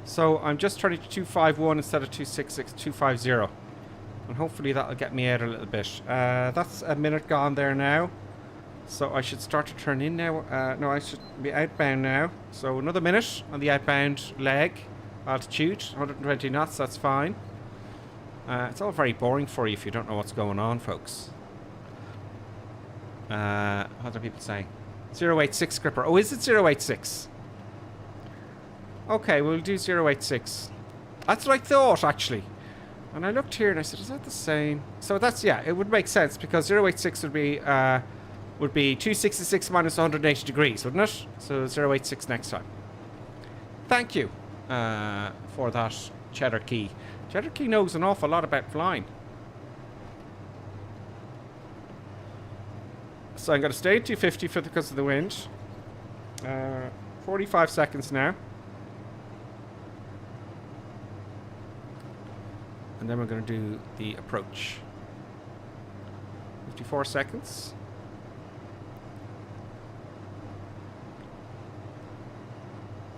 So I'm just turning to 251 instead of 266, 250. And hopefully that'll get me out a little bit. That's a minute gone there now. So I should start to turn in now. No, I should be outbound now. So another minute on the outbound leg. Altitude, 120 knots, that's fine. It's all very boring for you if you don't know what's going on, folks. What are people saying? 086 gripper. Oh, is it 086? Okay, we'll do 086. That's what I thought, actually. And I looked here and I said, is that the same? So that's, yeah, it would make sense because 086 would be 266 minus 180 degrees, wouldn't it? So 086 next time. Thank you for that, Cheddar Key. Cheddar Key knows an awful lot about flying. So I'm going to stay at 250 because of the wind. 45 seconds now. And then we're going to do the approach. 54 seconds.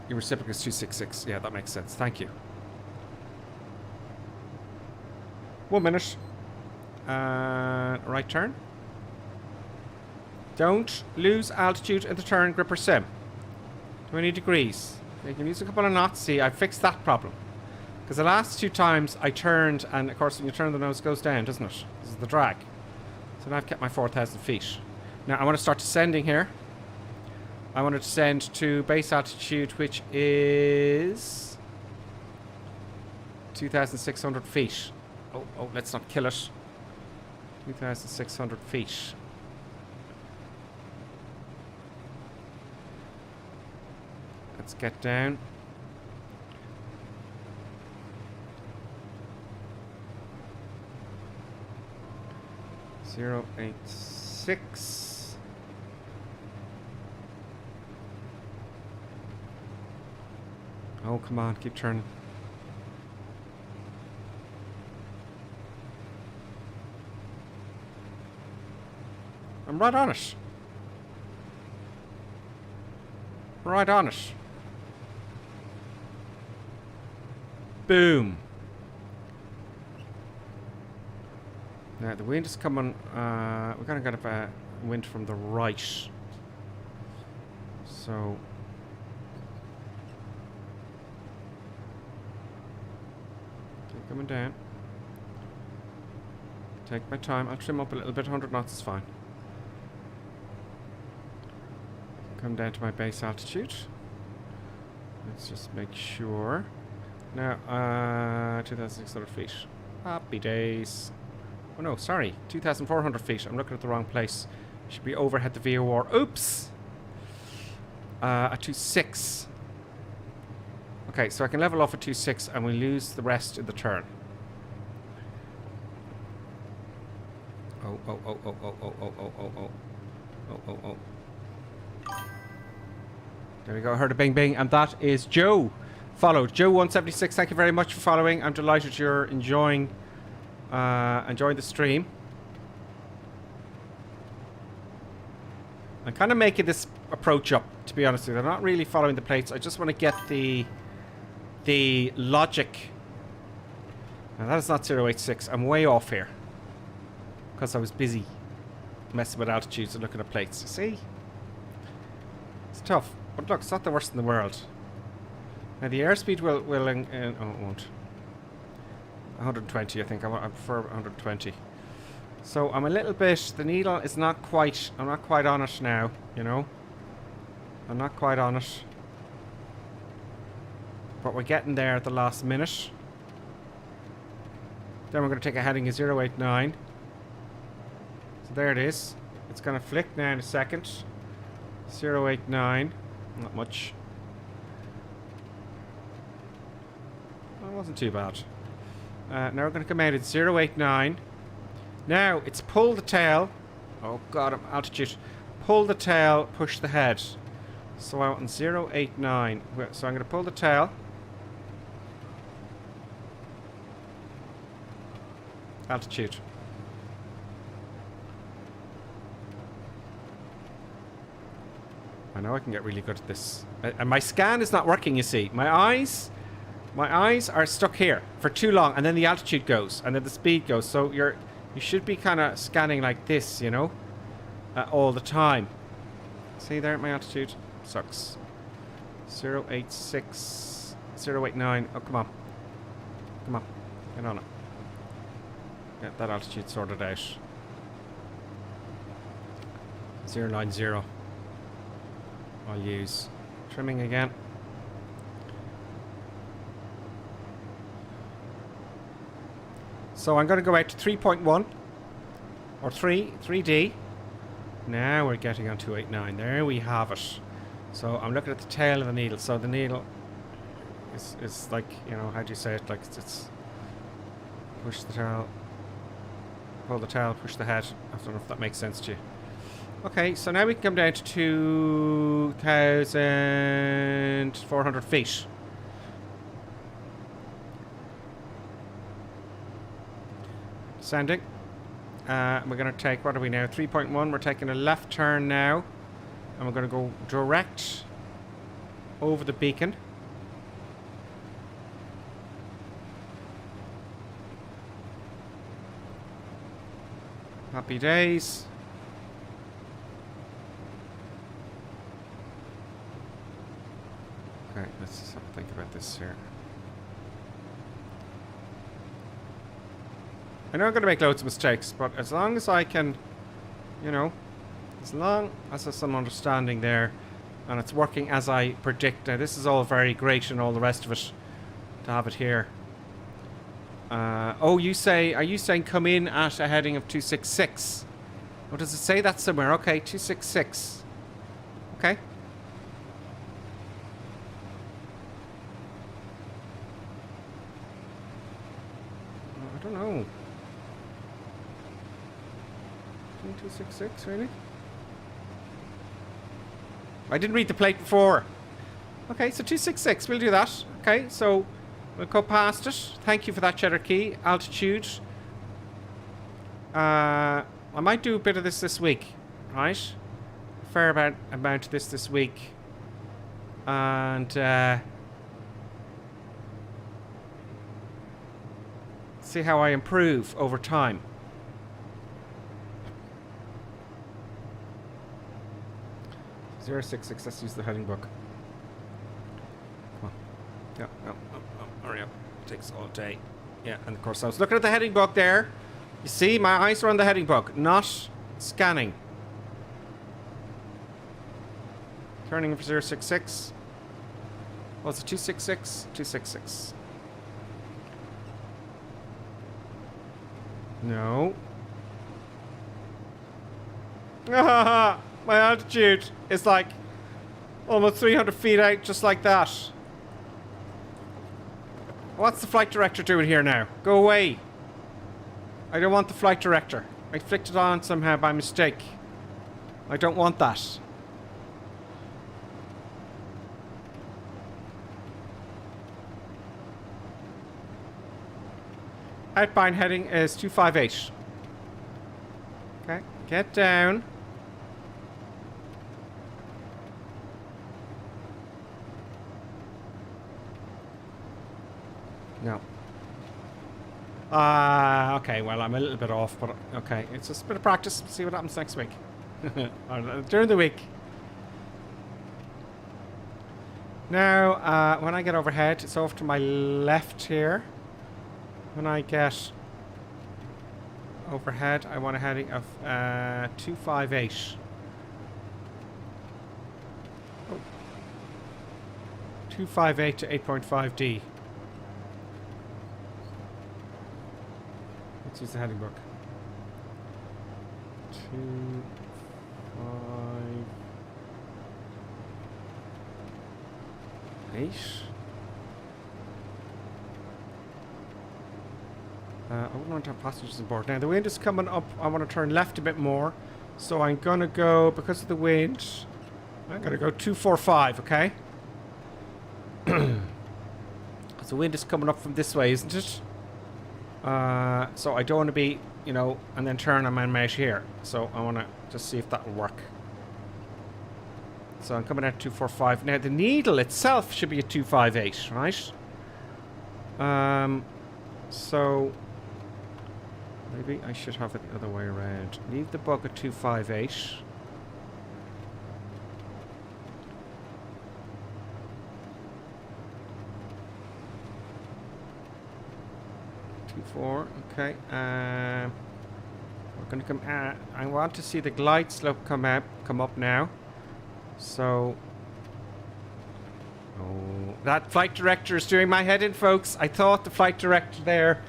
Your reciprocal is 266. Yeah, that makes sense. Thank you. 1 minute. Right turn. Don't lose altitude in the turn, gripper sim. 20 degrees. You can use a couple of knots. See, I fixed that problem. Because the last 2 times I turned, and of course when you turn the nose it goes down, doesn't it? This is the drag. So now I've kept my 4,000 feet. Now I want to start descending here. I want to descend to base altitude, which is 2,600 feet. Oh, let's not kill it. 2,600 feet. Let's get down. Zero 086. Oh, come on, keep turning. I'm right on it. Right on it. Boom. Now the wind is coming. We're gonna get a wind from the right. So keep coming down. Take my time. I'll trim up a little bit. 100 knots is fine. Come down to my base altitude. Let's just make sure. Now, 2,600 feet. Happy days. Oh no, sorry. 2,400 feet. I'm looking at the wrong place. Should be overhead the VOR. Oops! At 2.6. Okay, so I can level off at 2.6 and we lose the rest in the turn. Oh. There we go. I heard a bing bing, and that is Joe. Followed Joe176. Thank you very much for following. I'm delighted you're enjoying the stream. I'm kind of making this approach up, to be honest with you. I'm not really following the plates. I just want to get the logic. Now that is not 086. I'm way off here because I was busy messing with altitudes and looking at plates. You see, it's tough. But look, it's not the worst in the world. Now the airspeed will oh, it won't. 120, I think. I prefer 120. So I'm a little bit, the needle is not quite, I'm not quite on it now, you know. I'm not quite on it. But we're getting there at the last minute. Then we're going to take a heading of 089. So there it is. It's going to flick now in a second. 089. Not much. That wasn't too bad. Now we're going to come out at 089. Now it's pull the tail. Oh god, I'm altitude. Pull the tail, push the head. So out on 089. So I'm going to pull the tail. Altitude. I know I can get really good at this. And my scan is not working, you see. My eyes are stuck here for too long, and then the altitude goes, and then the speed goes. So you should be kind of scanning like this, you know, all the time. See there, my altitude sucks. 086, 089. Oh, come on. Come on. Get on it. Get that altitude sorted out. 090. I'll use trimming again. So I'm going to go out to 3.1 or 3D. Now we're getting on 289. There we have it. So I'm looking at the tail of the needle. So the needle is like, you know, how do you say it? Like it's push the tail, pull the tail, push the head. I don't know if that makes sense to you. Okay, so now we can come down to 2,400 feet. Descending. We're going to take, what are we now? 3.1. We're taking a left turn now. And we're going to go direct over the beacon. Happy days. Okay, let's just have a think about this here. I know I'm going to make loads of mistakes, but as long as I can, you know, as long as there's some understanding there and it's working as I predict. Now, this is all very great and all the rest of it to have it here. Oh, you say, are you saying come in at a heading of 266? Or does it say that somewhere? Okay, 266. Okay. I don't know. 266, really? I didn't read the plate before. Okay, so 266, we'll do that. Okay, so we'll go past it. Thank you for that, Cheddar Key. Altitude. I might do a bit of this week, right? A fair amount of this week. And see how I improve over time. .066, let's use the heading book. Come on. Yeah, hurry up. It takes all day. Yeah, and of course I was looking at the heading book there. You see, my eyes are on the heading book, not scanning. Turning for 066. What's it, 266? 266. No. My altitude is like almost 300 feet out, just like that. What's the flight director doing here now? Go away. I don't want the flight director. I flicked it on somehow by mistake. I don't want that. Outbound heading is 258. Okay, get down. No. Okay, well, I'm a little bit off, but okay. It's just a bit of practice. See what happens next week. Or during the week. Now, when I get overhead, it's off to my left here. When I get overhead. I want a heading of 258. Oh. 258 to 8.5D. Let's use the heading book. 2, 5, 8. I wouldn't want to have passengers on board. Now the wind is coming up. I want to turn left a bit more. So I'm going to go, because of the wind, I'm going to go 245, okay? So the wind is coming up from this way, isn't it? So I don't want to be, you know, and then turn on my mesh here. So I want to just see if that will work. So I'm coming at 245. Now the needle itself should be a 258, right? So maybe I should have it the other way around. Leave the bug at 258. 2.4. Okay. We're going to come. I want to see the glide slope come up now. So. Oh, that flight director is doing my head in, folks. I thought the flight director there.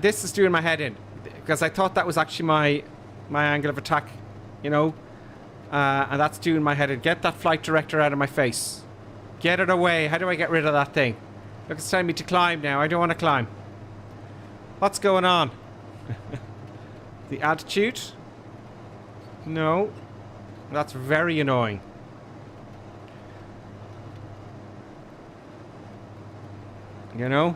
This is doing my head in because I thought that was actually my angle of attack, you know, and that's doing my head in. Get that flight director out of my face. Get it away. How do I get rid of that thing? Look, it's telling me to climb now. I don't want to climb. What's going on? The attitude? No. That's very annoying. You know?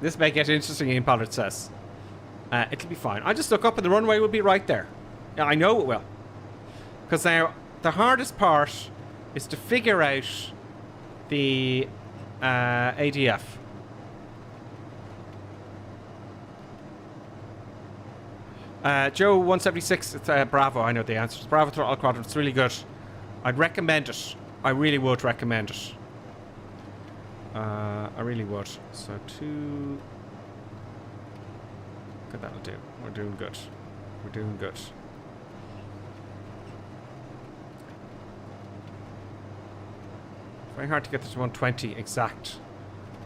This may get interesting, Ian Pollard says. It'll be fine. I'll just look up and the runway will be right there. Yeah, I know it will. Because now, the hardest part is to figure out the ADF. Joe 176, it's Bravo, I know the answer. It's Bravo Throttle Quadrant, it's really good. I'd recommend it. I really would recommend it. I really would. So 2... Good, that'll do. We're doing good. We're doing good. Very hard to get this to 120 exact.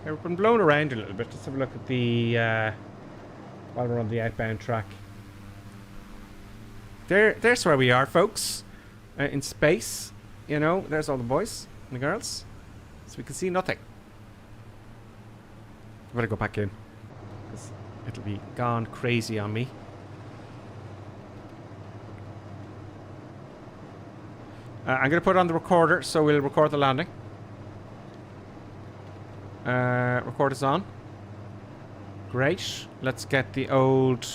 Okay, we've been blown around a little bit. Let's have a look at the... while we're on the outbound track. There's where we are, folks. In space. You know, there's all the boys and the girls. So we can see nothing. I better go back in. Because it'll be gone crazy on me. I'm going to put it on the recorder, so we'll record the landing. Record is on. Great. Let's get the old...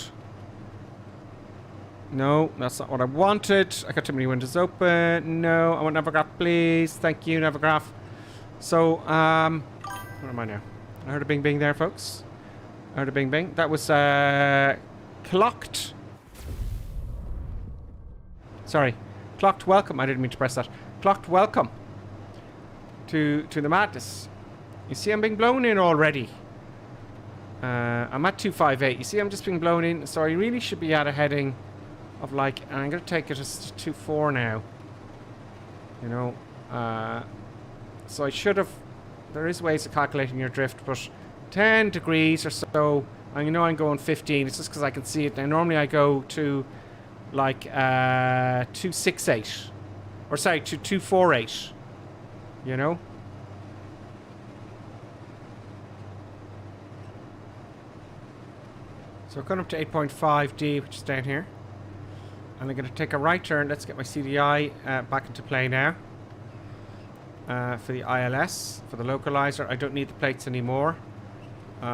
No, that's not what I wanted. I got too many windows open. No, I want Navigraph, please. Thank you, Navigraph. So, where am I now? I heard a bing bing there, folks. I heard a bing bing. That was, clocked. Sorry. Clocked welcome. I didn't mean to press that. Clocked welcome to the madness. You see I'm being blown in already. I'm at 258. You see I'm just being blown in. So I really should be at a heading of like, and I'm going to take it as 2.4 now. You know, so I should have, there is ways of calculating your drift, but 10 degrees or so, and you know I'm going 15, it's just because I can see it. Now normally I go to like 268, or sorry, to 248, you know? So we're going up to 8.5D, which is down here. And I'm going to take a right turn. Let's get my CDI back into play now. For the ILS, for the localizer. I don't need the plates anymore. Maybe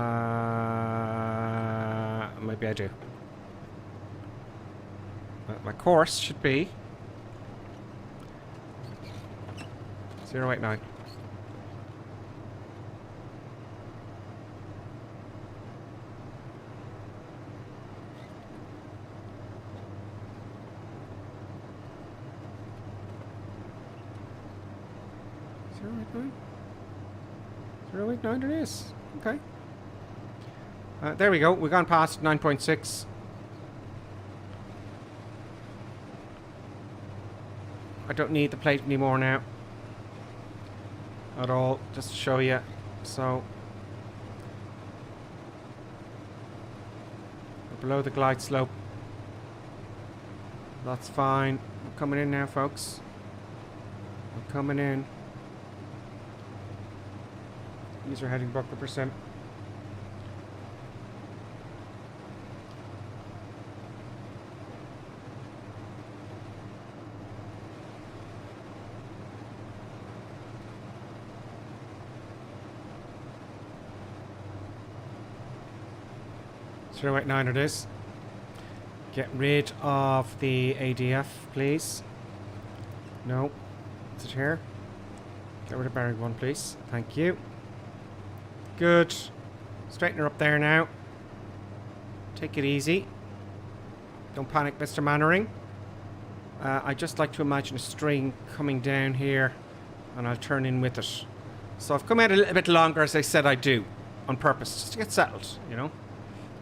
I do. My course should be 089. Zero 089 it is. Okay. There we go. We've gone past 9.6. I don't need the plate anymore now. At all. Just to show you. So. We're below the glide slope. That's fine. We're coming in now, folks. We're coming in. User heading buckler percent. Zero 089 it is. Get rid of the ADF, please. No. Is it here? Get rid of bearing 1, please. Thank you. Good. Straighten her up there now. Take it easy. Don't panic, Mr. Mannering. I just like to imagine a string coming down here, and I'll turn in with it. So I've come out a little bit longer, as I said I'd do, on purpose, just to get settled, you know.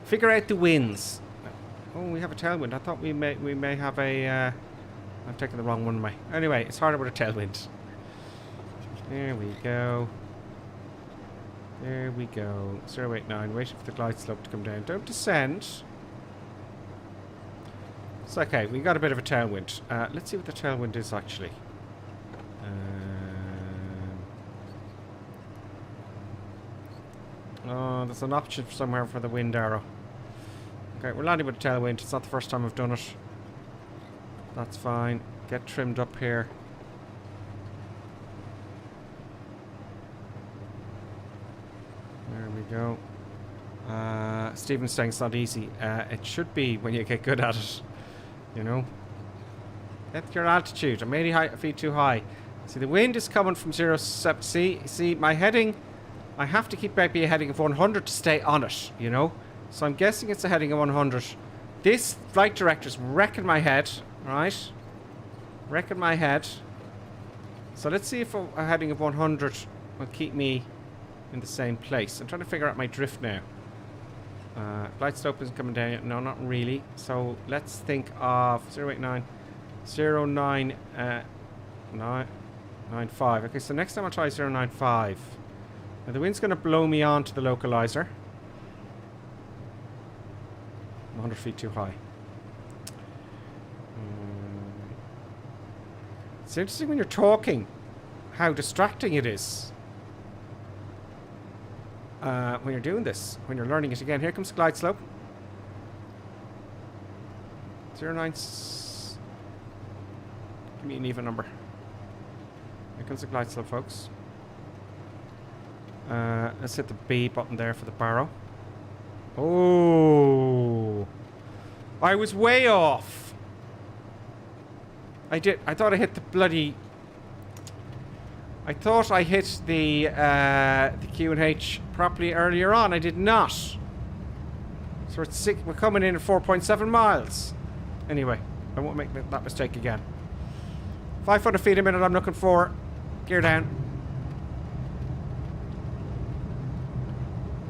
Figure out the winds. Oh, we have a tailwind. I thought we may have a... I've taken the wrong one, anyway, it's harder with a tailwind. There we go. There we go. 089. Waiting for the glide slope to come down. Don't descend. It's okay. We got a bit of a tailwind. Let's see what the tailwind is actually. Oh, there's an option somewhere for the wind arrow. Okay, we're landing with a tailwind. It's not the first time I've done it. That's fine. Get trimmed up here. There we go. Stephen's saying it's not easy. It should be when you get good at it. You know. Get your altitude. I'm 80 feet too high. See, the wind is coming from 070. See, my heading... I have to keep maybe a heading of 100 to stay on it, you know. So I'm guessing it's a heading of 100. This flight director's wrecking my head, right? Wrecking my head. So let's see if a heading of 100 will keep me in the same place. I'm trying to figure out my drift now. Glideslope isn't coming down yet. No, not really. So let's think of 089, 995. Okay, so next time I'll try 095. Now the wind's going to blow me onto the localizer. I'm 100 feet too high. It's interesting when you're talking how distracting it is when you're doing this, when you're learning it again. Here comes glide slope. 09. Give me an even number. Here comes the glide slope, folks. Let's hit the B button there for the barrow. Oh, I was way off. I thought I hit the bloody... I thought I hit the Q and H properly earlier on. I did not. So we're coming in at 4.7 miles. Anyway, I won't make that mistake again. 500 feet a minute I'm looking for. Gear down.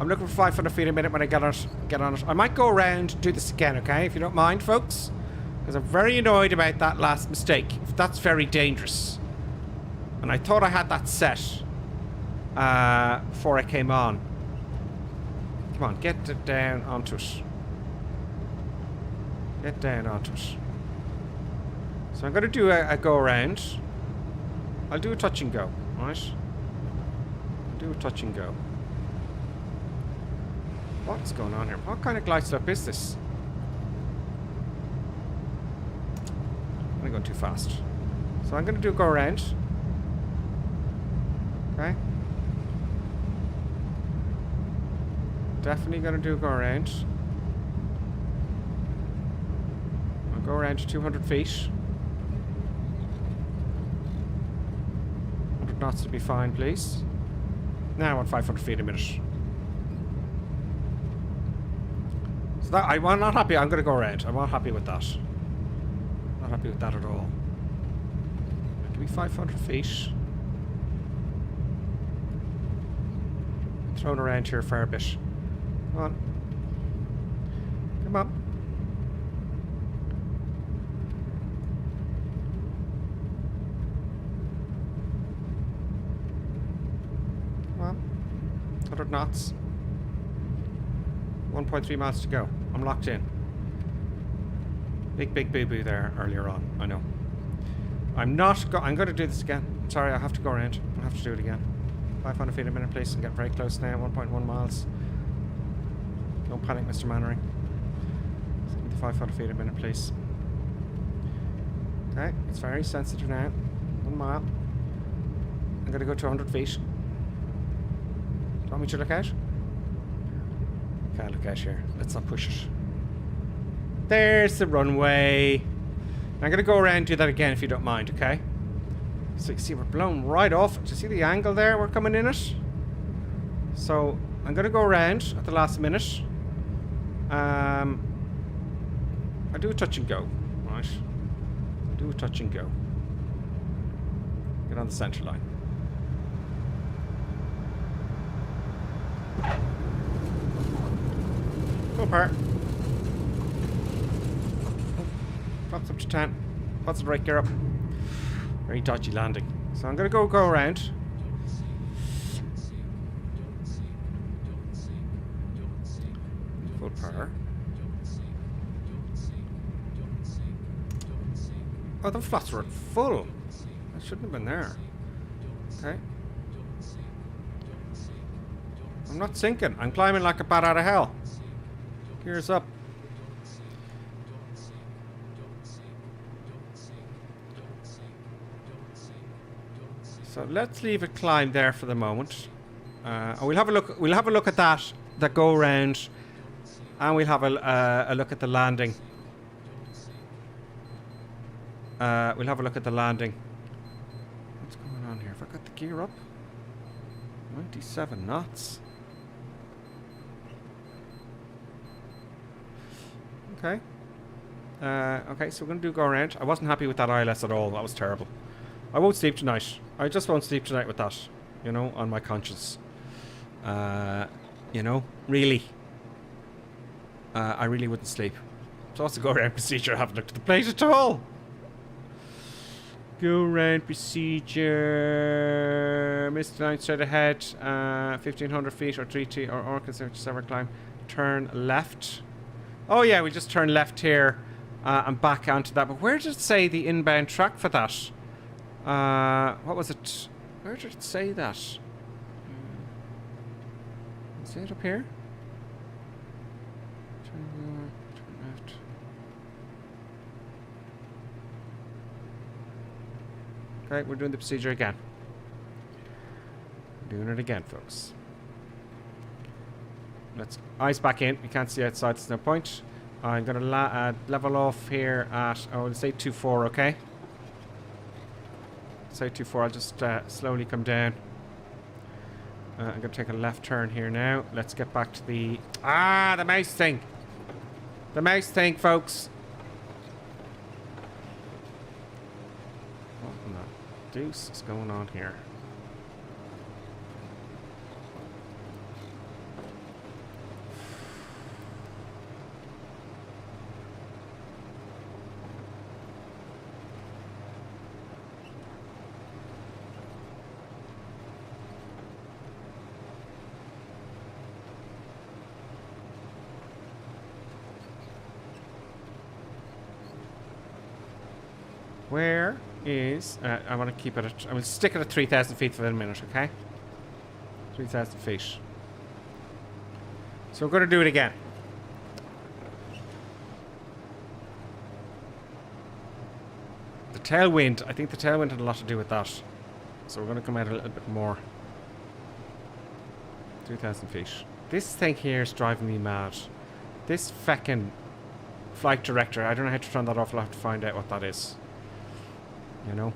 I'm looking for 500 feet a minute when I get on it. I might go around and do this again, okay? If you don't mind, folks. Because I'm very annoyed about that last mistake. That's very dangerous. And I thought I had that set before I came on. Come on, get down onto it. Get down onto it. So I'm going to do a go around. I'll do a touch and go, right? I'll do a touch and go. What's going on here? What kind of glide slope is this? I'm going too fast. So I'm going to do a go around. Okay. Definitely going to do a go around. I'll go around to 200 feet. 100 knots to be fine, please. Now I want 500 feet a minute. So that, I'm not happy. I'm going to go around. I'm not happy with that. Not happy with that at all. Give me 500 feet. Thrown around here a fair bit. Come on. 100 knots. 1.3 miles to go. I'm locked in. Big boo-boo there earlier on. I know. I'm going to do this again. Sorry, I have to go around. I'll have to do it again. 500 feet a minute, please. I'm getting very close now. 1.1 miles. Don't panic, Mr. Mannering. 500 feet a minute, please. Okay, it's very sensitive now. 1 mile. I'm going to go to 100 feet. Do you want me to look out? Can't look out here. Let's not push it. There's the runway. I'm going to go around and do that again if you don't mind, okay? So you see we're blown right off. Do you see the angle there we're coming in at? So I'm going to go around at the last minute. I do a touch and go, right? I do a touch and go. Get on the centre line. Full power. Drops up to 10. Puts the right gear up. Very dodgy landing. So I'm going to go around. Full power. Oh, the flaps were full. That shouldn't have been there. Okay. I'm not sinking. I'm climbing like a bat out of hell. Gears up. So let's leave it climb there for the moment. We'll have a look. We'll have a look at that go round, and we'll have a look at the landing. We'll have a look at the landing. What's going on here? Have I got the gear up? 97 knots. Okay. Okay, so we're going to do go around. I wasn't happy with that ILS at all. That was terrible. I won't sleep tonight. I just won't sleep tonight with that. You know, on my conscience. You know, really. I really wouldn't sleep. So what's the go around procedure? I haven't looked at the plate at all. Go around procedure. Missed the line straight ahead. 1500 feet or 3T or Orchestra whichever climb. Turn left. Oh yeah, we just turn left here and back onto that. But where did it say the inbound track for that? What was it? Where did it say that? See it up here? Turn left. Okay, we're doing the procedure again. We're doing it again, folks. Let's eyes back in. We can't see outside. There's no point. I'm going to level off here at, let's say 2.4, okay? Say 2.4. I'll just slowly come down. I'm going to take a left turn here now. Let's get back to the... the mouse thing. The mouse thing, folks. What in the deuce is going on here? Where is... I want to keep it at... I will stick it at 3,000 feet for a minute, okay? 3,000 feet. So we're going to do it again. The tailwind. I think the tailwind had a lot to do with that. So we're going to come out a little bit more. 3,000 feet. This thing here is driving me mad. This feckin' flight director. I don't know how to turn that off. I'll have to find out what that is. You know?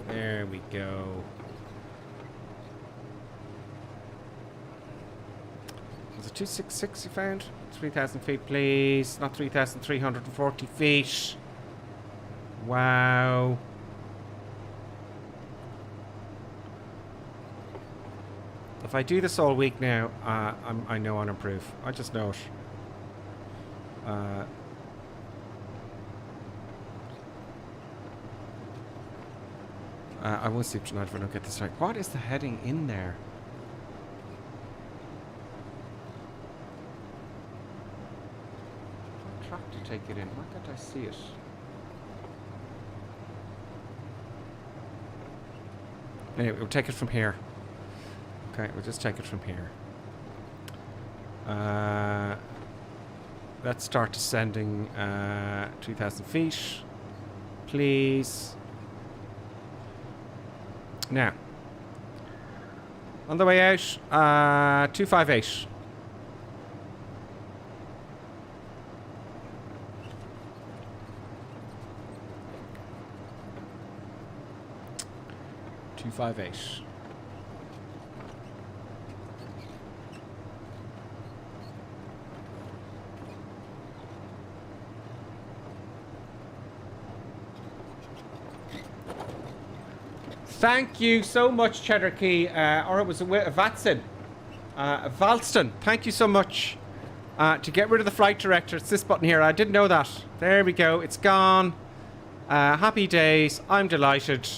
There we go. Was it 266 you found? 3,000 feet, please. Not 3,340 feet. Wow. If I do this all week now, I know I'll improve. I just know it. I won't sleep tonight if I don't get this right. What is the heading in there? Track to take it in. Why can't I see it? Anyway, we'll take it from here. Okay, we'll just take it from here. Let's start descending 2,000 feet. Please. Now. On the way out, 258. Thank you so much, Cheddar Key. Or it was a Vatson. Valston, thank you so much. To get rid of the flight director, it's this button here. I didn't know that. There we go. It's gone. Happy days. I'm delighted.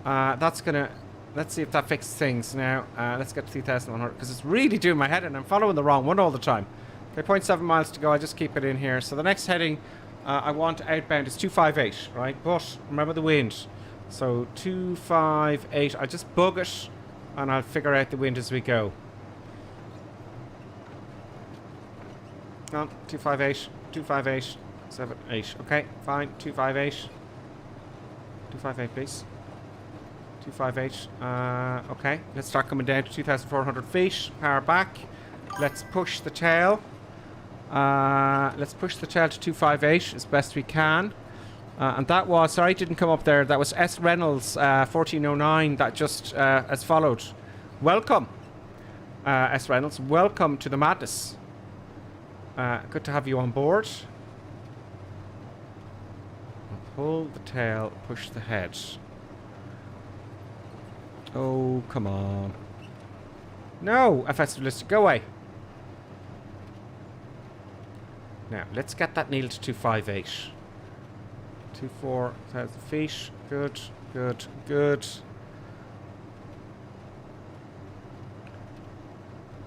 That's gonna... Let's see if that fixes things now. Let's get to 3,100 because it's really doing my head in. I'm following the wrong one all the time. Okay, 0.7 miles to go. I just keep it in here. So the next heading I want outbound is 258, right? But remember the wind. So 258. I just bug it and I'll figure out the wind as we go. No, 258, 258, 78. Okay, fine. 258. 258, please. 258. Okay, let's start coming down to 2,400 feet. Power back. Let's push the tail. Let's push the tail to 258 as best we can. And that was, sorry, it didn't come up there. That was S. Reynolds 1409 that just has followed. Welcome, S. Reynolds. Welcome to the madness. Good to have you on board. Pull the tail, push the head. Oh, come on. No, FS Ballistic, go away. Now, let's get that needle to 258. 24,000 feet. Good, good, good.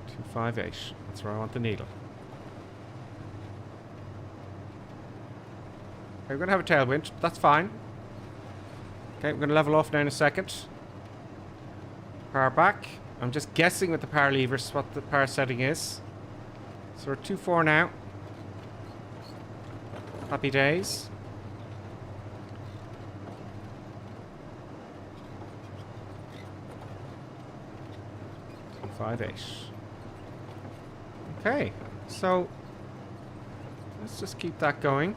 258. That's where I want the needle. Okay, we're going to have a tailwind. That's fine. Okay, we're going to level off now in a second. Power back. I'm just guessing with the power levers what the power setting is. So we're 2.4 now. Happy days. 258. Okay, so let's just keep that going.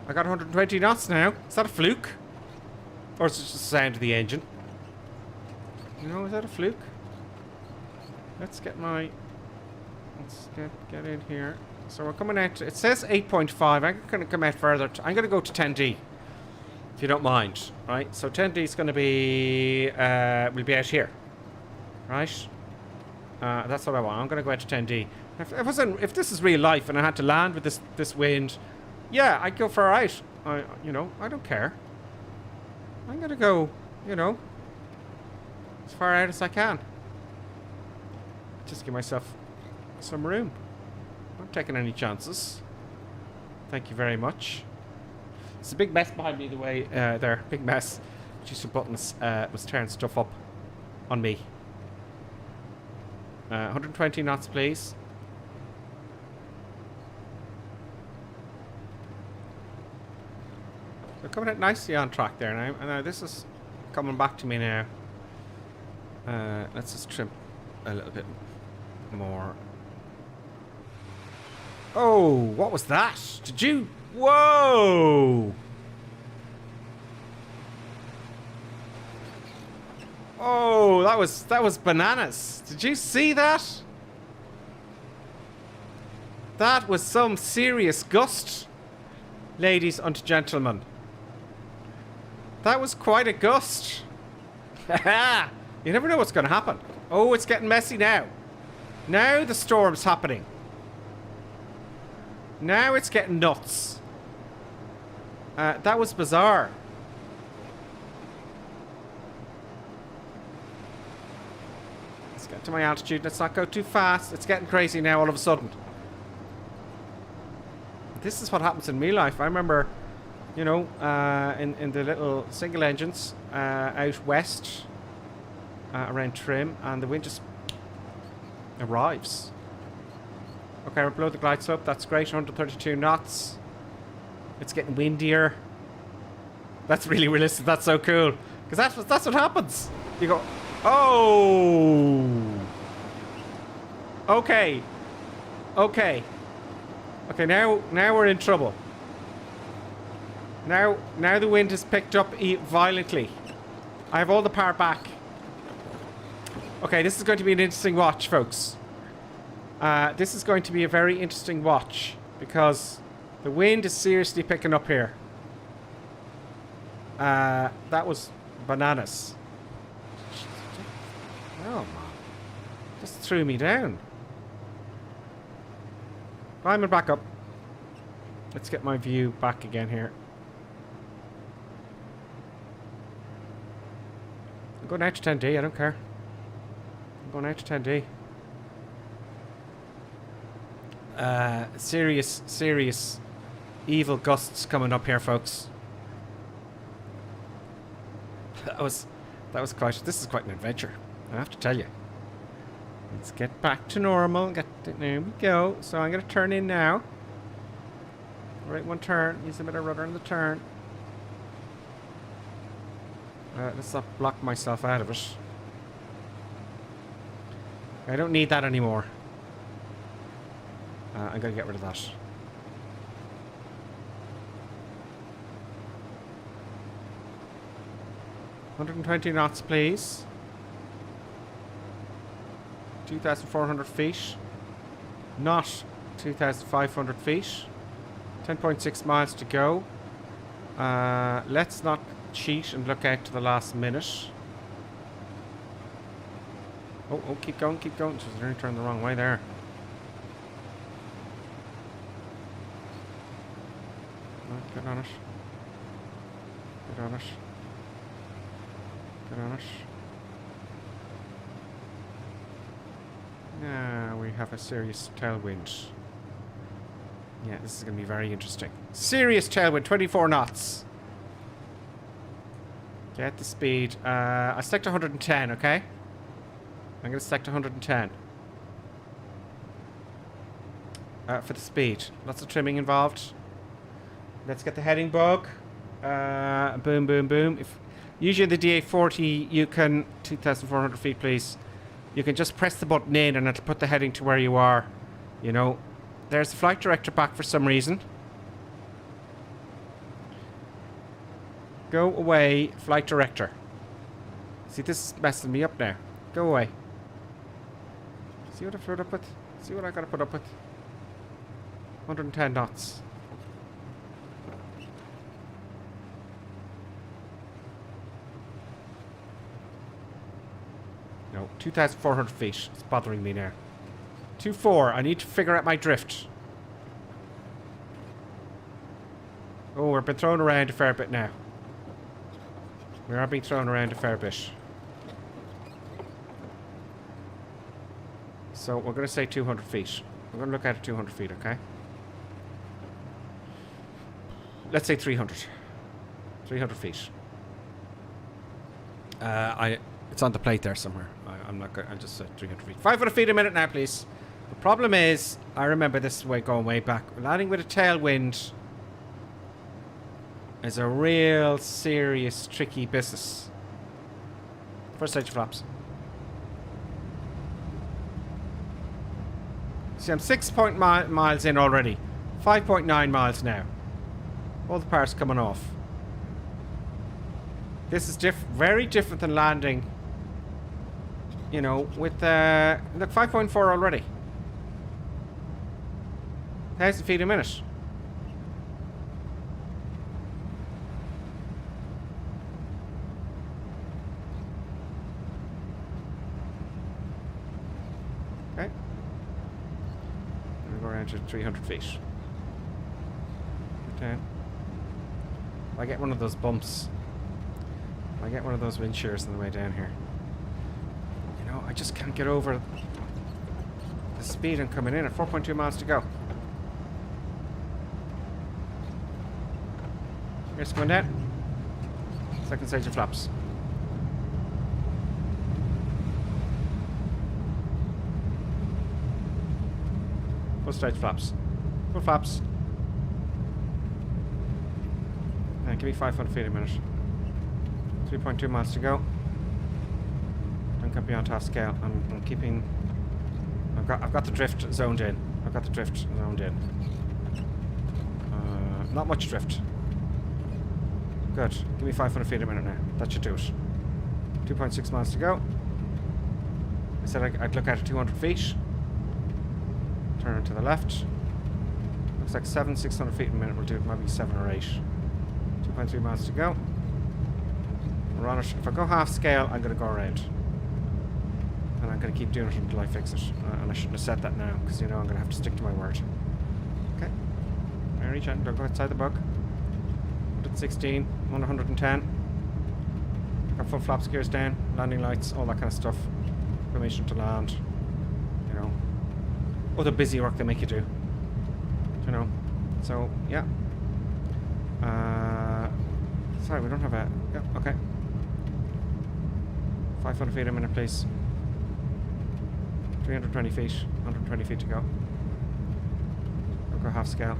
I got 120 knots now. Is that a fluke? Or is it just the sound of the engine? You know, is that a fluke? Let's get my... Let's get in here. So we're coming out... It says 8.5. I'm going to come out further. I'm going to go to 10D. If you don't mind. Right? So 10D is going to be... we'll be out here. Right? That's what I want. I'm going to go out to 10D. If this is real life and I had to land with this wind... Yeah, I'd go far out. You know, I don't care. I'm going to go, you know, as far out as I can. Just give myself some room. I'm not taking any chances. Thank you very much. It's a big mess behind me the way there. Big mess. Just the buttons was tearing stuff up on me. 120 knots, please. We're coming out nicely on track there now. And now this is coming back to me now. Let's just trim a little bit more. Oh, what was that? Did you? Whoa! Oh, that was bananas. Did you see that? That was some serious gust, ladies and gentlemen. That was quite a gust. You never know what's going to happen. Oh, it's getting messy now. Now the storm's happening. Now it's getting nuts. That was bizarre. Get to my altitude. Let's not go too fast. It's getting crazy now all of a sudden. This is what happens in real life. I remember, you know, in the little single engines out west around Trim, and the wind just arrives. Okay, we're below the glide slope. That's great. 132 knots. It's getting windier. That's really realistic. That's so cool. Because that's what happens. You go, oh. Okay. Okay. Okay, now we're in trouble. Now the wind has picked up violently. I have all the power back. Okay, this is going to be an interesting watch, folks. This is going to be a very interesting watch because the wind is seriously picking up here. That was bananas. Oh, man. Just threw me down. Climbing back up. Let's get my view back again here. I'm going out to 10D, I don't care. I'm going out to 10D. Serious evil gusts coming up here, folks. That was quite. This is quite an adventure, I have to tell you. Let's get back to normal. There we go. So I'm going to turn in now. Right, one turn. Use a bit of rudder in the turn. Let's not block myself out of it. I don't need that anymore. I'm going to get rid of that. $120 knots, please. 2,400 feet. Not 2,500 feet. 10.6 miles to go. Let's not cheat and look out to the last minute. Oh, keep going, keep going. Just really turned the wrong way there. Get on it. Get on it. Get on it. Now we have a serious tailwind. Yeah, this is going to be very interesting. Serious tailwind, 24 knots. Get the speed. I stuck to 110, okay? I'm going to stick to 110. For the speed. Lots of trimming involved. Let's get the heading bug. Boom, boom, boom. Usually the DA40, you can... 2,400 feet, please. You can just press the button in and it'll put the heading to where you are. You know. There's the flight director back for some reason. Go away, flight director. See, this is messing me up now. Go away. See what I put up with? See what I gotta put up with? 110 knots. No, 2,400 feet. It's bothering me now. 2.4. I need to figure out my drift. Oh, we're being thrown around a fair bit now. We are being thrown around a fair bit. So we're going to say 200 feet. We're going to look at it 200 feet, okay? Let's say 300. 300 feet. It's on the plate there somewhere. I'm not going. I'll just say 300 feet. 500 feet a minute now, please. The problem is, I remember this way going way back. Landing with a tailwind is a real serious, tricky business. First stage flaps. See, I'm 6 miles in already. 5.9 miles now. All the parts coming off. This is very different than landing, you know, with, look, 5.4 already. 1,000 feet a minute. Okay. We'll go around to 300 feet. Okay. I get one of those bumps. I get one of those wind shears on the way down here. You know, Oh, I just can't get over the speed I'm coming in at 4.2 miles to go. Here's going down. Second stage of flaps. Full stage flaps. Full flaps. And give me 500 feet a minute. 3.2 miles to go. Don't get beyond half scale. I'm keeping. I've got the drift zoned in. I've got the drift zoned in. Not much drift. Good. Give me 500 feet a minute now. That should do it. 2.6 miles to go. I said I'd look at it 200 feet. Turn to the left. Looks like 600 feet a minute will do it. Maybe 7 or 8. 2.3 miles to go. We're on it. If I go half scale, I'm going to go around. And I'm going to keep doing it until I fix it. And I shouldn't have said that now, because you know I'm going to have to stick to my word. Okay. Very gentle. Don't go outside the bug. 116, 110. Got full flaps, gears down, landing lights, all that kind of stuff. Permission to land. You know. All the busy work they make you do. You know. So, yeah. Sorry, we don't have a... Yeah, okay. 500 feet a minute, please. 320 feet. 120 feet to go. I'll go half scale.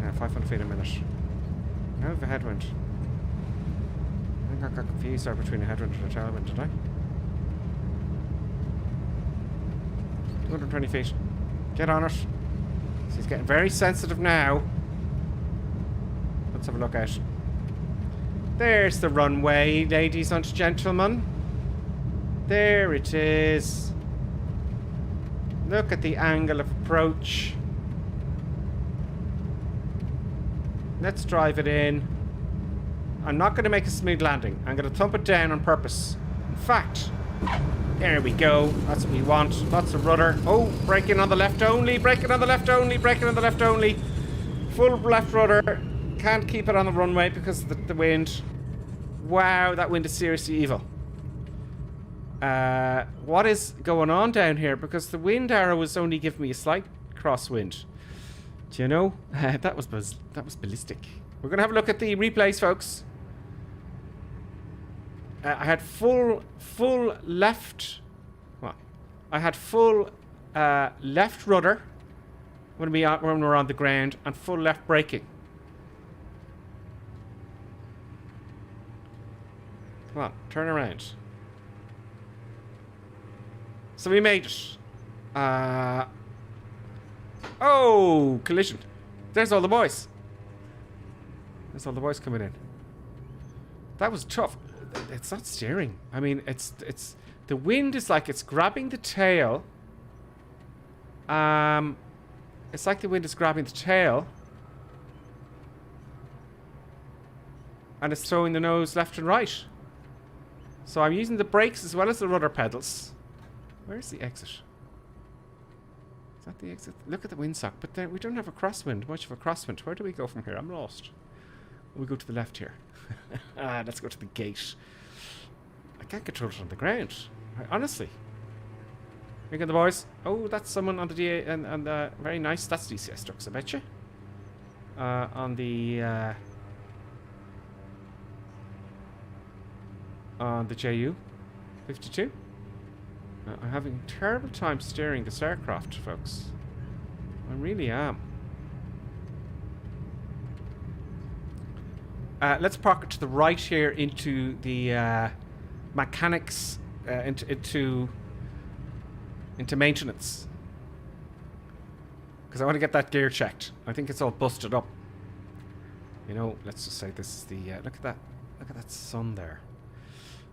Yeah, 500 feet a minute. Now we have a headwind. I think I got confused there between a headwind and a tailwind, did I? 220 feet. Get on it. So he's getting very sensitive now. Let's have a look out. There's the runway, ladies and gentlemen. There it is. Look at the angle of approach. Let's drive it in. I'm not going to make a smooth landing. I'm going to thump it down on purpose. In fact, there we go. That's what we want. Lots of rudder. Oh, braking on the left only. Braking on the left only. Braking on the left only. Full left rudder. Can't keep it on the runway because of the wind. Wow, that wind is seriously evil. What is going on down here? Because the wind arrow was only giving me a slight crosswind. Do you know? That was ballistic. We're going to have a look at the replays, folks. I had full left... Well, I had full left rudder when we were on the ground and full left braking. Come on, turn around. So we made it. Oh, collision. There's all the boys. There's all the boys coming in. That was tough. It's not steering. I mean, it's the wind is like it's grabbing the tail. It's like the wind is grabbing the tail. And it's throwing the nose left and right. So I'm using the brakes as well as the rudder pedals. Where's the exit? Is that the exit? Look at the windsock, but then we don't have a crosswind, much of a crosswind. Where do we go from here? I'm lost. We go to the left here. Let's go to the gate. I can't control it on the ground. Honestly. Look at the boys. Oh, that's someone on the DA and very nice. That's DCS trucks, I bet you. On the JU 52. I'm having a terrible time steering this aircraft, folks. I really am. Let's park it to the right here into the mechanics, into maintenance. Because I want to get that gear checked. I think it's all busted up. You know, let's just say this is the look at that sun there.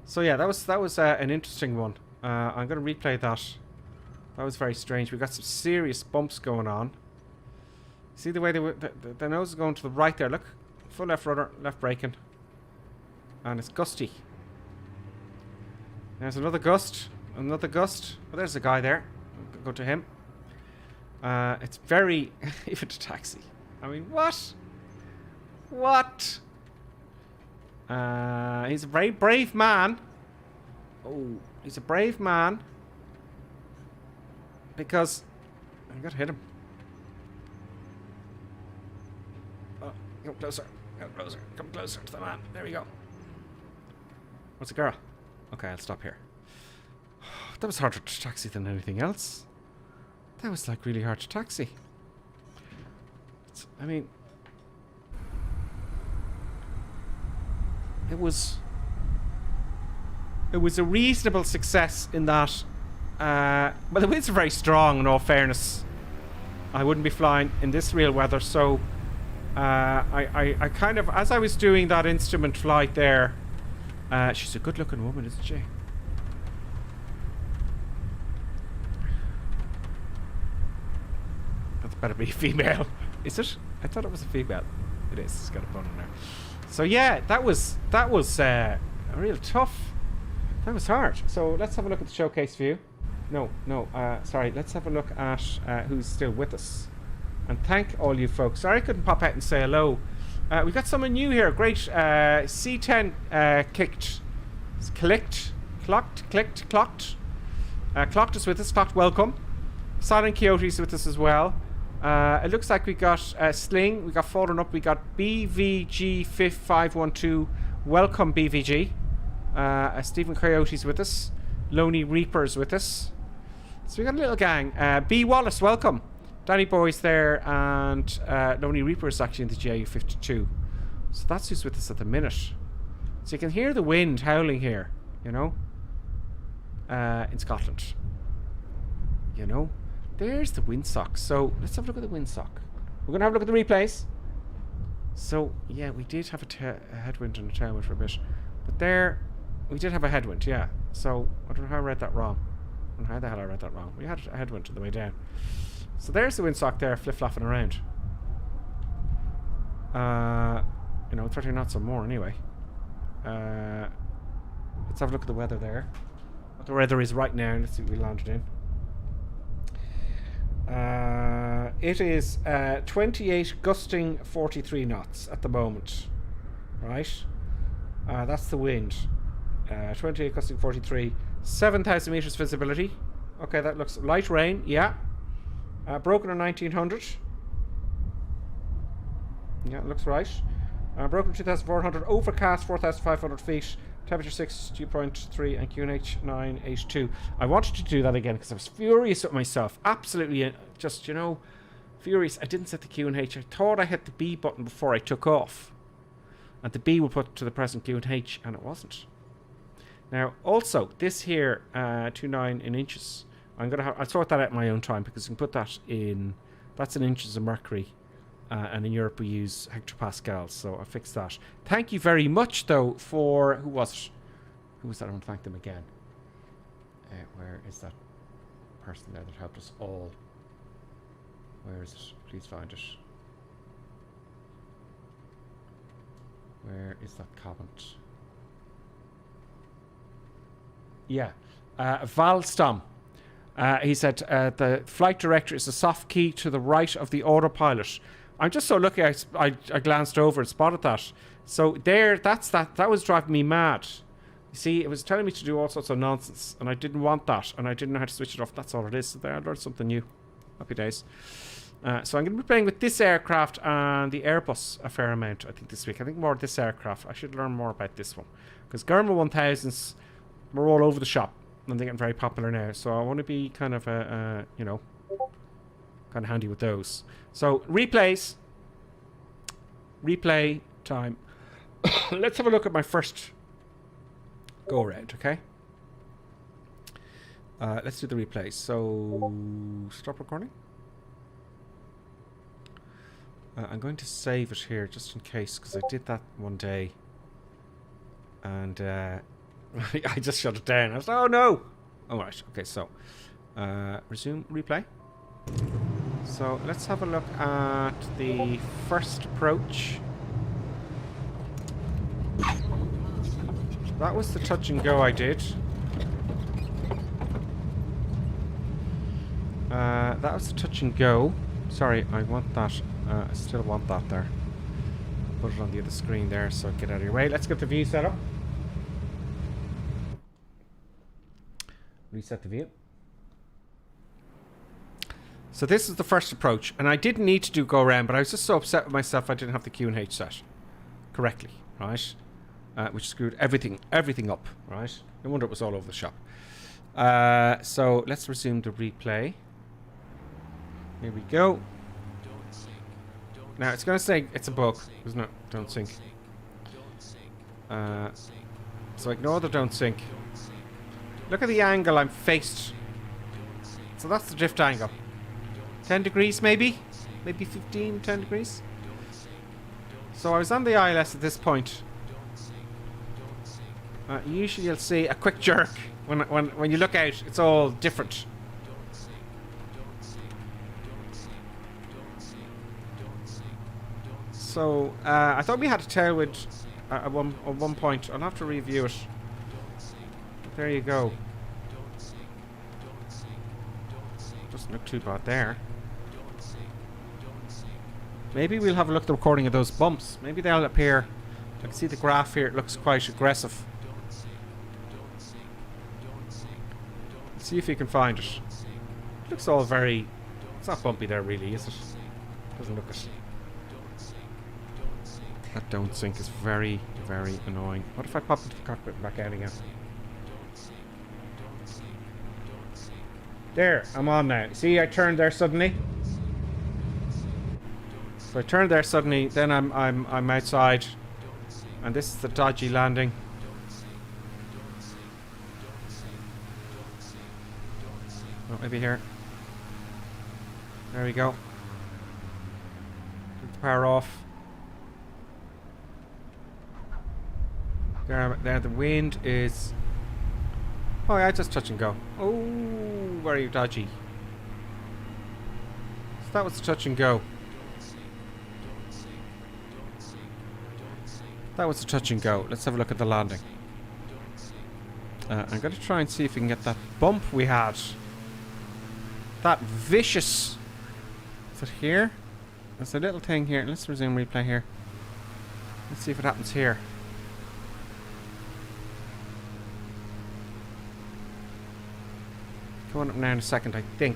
So yeah, that was an interesting one. I'm going to replay that. That was very strange. We got some serious bumps going on. See the way the nose is going to the right there. Look, full left rudder, left braking, and it's gusty. There's another gust, another gust. Oh, there's a guy there. I'll go to him. It's very even to taxi. I mean, what? What? He's a very brave man. Oh, he's a brave man. Because I gotta hit him. Oh, come closer. Come closer. Come closer to the man. There we go. What's a girl? Okay, I'll stop here. That was harder to taxi than anything else. That was like really hard to taxi. I mean, it was a reasonable success in that. But the winds are very strong. In all fairness, I wouldn't be flying in this real weather. So, I kind of, as I was doing that instrument flight there, she's a good-looking woman, isn't she? That's better be a female. Is it? I thought it was a female. It is. It's got a bun in there. So yeah, that was a real tough. That was hard. So let's have a look at the showcase view. No, sorry. Let's have a look at who's still with us. And thank all you folks. Sorry I couldn't pop out and say hello. We got someone new here. Great. C10 clocked us with us. Clocked welcome. Silent Coyote's with us as well. It looks like we got Sling. We got Fallen Up. We got BVG5512. Welcome, BVG. Stephen Coyote's with us. Lonely Reaper's with us. So we got a little gang. B Wallace, welcome. Danny Boy's there, and Lonely Reaper's actually in the DA62. So that's who's with us at the minute. So you can hear the wind howling here, you know, in Scotland. You know, there's the windsock. So let's have a look at the windsock. We're going to have a look at the replays. So yeah, we did have a headwind and a tailwind for a bit. But there, we did have a headwind, yeah. So I don't know how I read that wrong. I don't know how the hell I read that wrong. We had a headwind on the way down. So there's the windsock there, flip-flopping around. You know, 30 knots or more anyway. Let's have a look at the weather there. What the weather is right now. Let's see what we landed in. It is 28 gusting 43 knots at the moment. Right? That's the wind. 28 gusting 43. 7,000 meters visibility. Okay, that looks light rain. Yeah. Broken on 1900. Yeah, looks right. Broken 2,400. Overcast 4,500 feet. Temperature 6, dew point 3, and QNH 9H2. I wanted to do that again because I was furious with myself. Absolutely, just, you know, furious. I didn't set the QNH. I thought I hit the B button before I took off. And the B will put to the present QNH, and it wasn't. Now, also, this here, 2.9 in inches. I'll sort that out in my own time because you can put that in. That's in inches of mercury, and in Europe we use hectopascals. So I fixed that. Thank you very much, though, for who was it? Who was that? I want to thank them again. Where is that person there that helped us all? Where is it? Please find it. Where is that comment? Yeah, Valstom. He said the flight director is a soft key to the right of the autopilot. I'm just so lucky I glanced over and spotted that. So there, that was driving me mad. You see, it was telling me to do all sorts of nonsense, and I didn't want that, and I didn't know how to switch it off. That's all it is. So there, I learned something new. Happy days. So I'm going to be playing with this aircraft and the Airbus a fair amount, I think, this week. I think more of this aircraft. I should learn more about this one. Because Germa 1000s were all over the shop, and they're getting very popular now. So I want to be kind of, you know, kind of handy with those. So, replays. Replay time. Let's have a look at my first go-around, okay? Let's do the replays. So, stop recording. I'm going to save it here just in case, because I did that one day. And I just shut it down. I was like, oh no! Alright, okay, so resume replay. So let's have a look at the first approach. That was the touch and go I did. That was the touch and go. Sorry, I want that. I still want that there. Put it on the other screen there so get out of your way. Let's get the view set up. Reset the view. So this is the first approach, and I didn't need to go around, but I was just so upset with myself I didn't have the Q&H set correctly, right? Which screwed everything up, right? No wonder it was all over the shop. So let's resume the replay. Here we go. Now it's going to say it's a bug, isn't it? Don't sync. So ignore the don't sync. Look at the angle I'm faced. So that's the drift angle. 10 degrees maybe? Maybe 15, 10 degrees? So I was on the ILS at this point. Usually you'll see a quick jerk. When you look out, it's all different. So I thought we had a tailwind at one point. I'll have to review it. But there you go. Doesn't look too bad there. Maybe we'll have a look at the recording of those bumps. Maybe they'll appear. I can see the graph here. It looks quite aggressive. Let's see if you can find it. It looks all very... It's not bumpy there really, is it? Doesn't look it. That don't sync is very, very annoying. What if I pop into the cockpit and back out again? There, I'm on now. See, I turned there suddenly. So I turned there suddenly, then I'm outside, and this is the dodgy landing. Oh, maybe here. There we go. Take the power off. There, the wind is... Oh yeah, just touch and go. Oh, very dodgy. So that was the touch and go. That was a touch and go. Let's have a look at the landing. I'm going to try and see if we can get that bump we had. That vicious... Is it here? There's a little thing here. Let's resume replay here. Let's see if it happens here. Coming up now in a second, I think.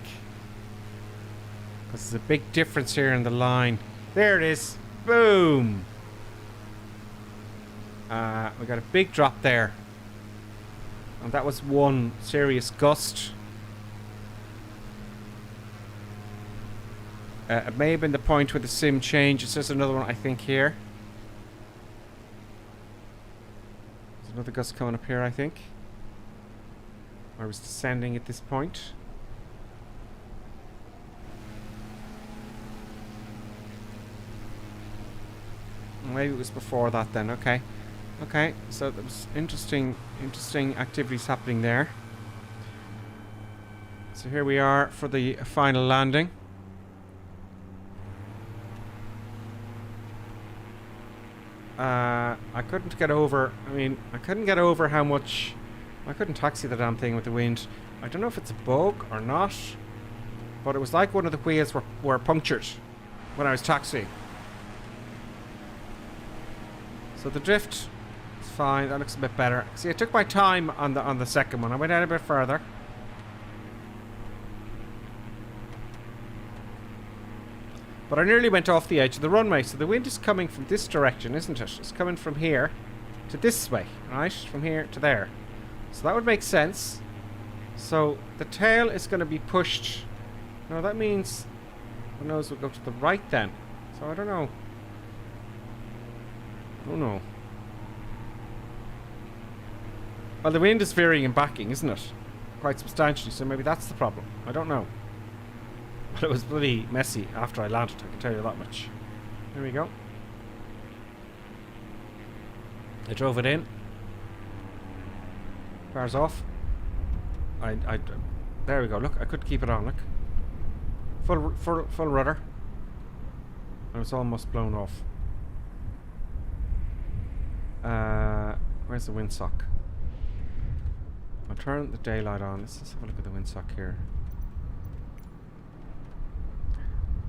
Because there's a big difference here in the line. There it is. Boom! We got a big drop there, and that was one serious gust. It may have been the point where the sim changes. There's another one I think here. There's another gust coming up here I think. I was descending at this point. Maybe it was before that then. Okay. Okay, so there was interesting activities happening there. So here we are for the final landing. I couldn't get over, I couldn't get over how much... I couldn't taxi the damn thing with the wind. I don't know if it's a bug or not, but it was like one of the wheels were punctured when I was taxiing. So the drift... Fine, that looks a bit better. See, I took my time on the second one. I went out a bit further. But I nearly went off the edge of the runway. So the wind is coming from this direction, isn't it? It's coming from here to this way, right? From here to there. So that would make sense. So the tail is going to be pushed. No, that means the nose will go to the right then. So I don't know. Oh no. Well, the wind is veering and backing, isn't it? Quite substantially, so maybe that's the problem. I don't know. But it was bloody messy after I landed, I can tell you that much. There we go. I drove it in. Power's off. There we go, look, I could keep it on, look. Full rudder. I was almost blown off. Where's the windsock? I'll turn the daylight on. Let's just have a look at the windsock here.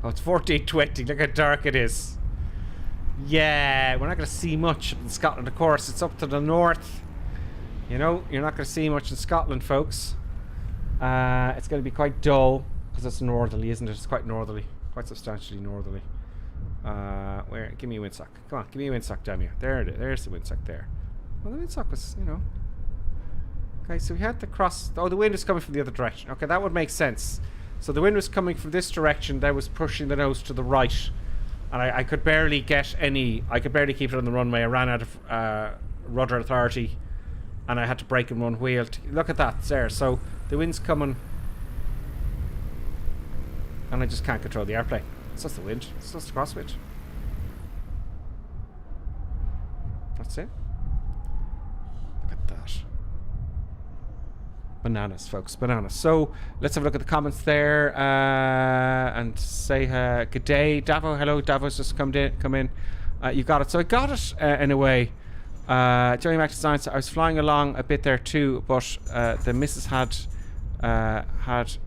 Oh, it's 1420. Look how dark it is. Yeah, we're not going to see much in Scotland, of course. It's up to the north. You know, you're not going to see much in Scotland, folks. It's going to be quite dull because it's northerly, isn't it? It's quite northerly, quite substantially northerly. Where? Give me a windsock. Come on, give me a windsock down here. There it is. There's the windsock there. Well, the windsock was, you know. Okay, so we had to cross. Oh, the wind is coming from the other direction. Okay, that would make sense. So the wind was coming from this direction. That was pushing the nose to the right, and I could barely get any. I could barely keep it on the runway. I ran out of rudder authority, and I had to brake in one wheel. Look at that there. So the wind's coming, and I just can't control the airplane. It's just the wind. It's just the crosswind. That's it. Look at that. Bananas, folks, bananas. So let's have a look at the comments there and say good day, Davo. Hello, Davo's just come in. You got it. So I got it in a way. Joey Mac Designs. I was flying along a bit there too, but the missus had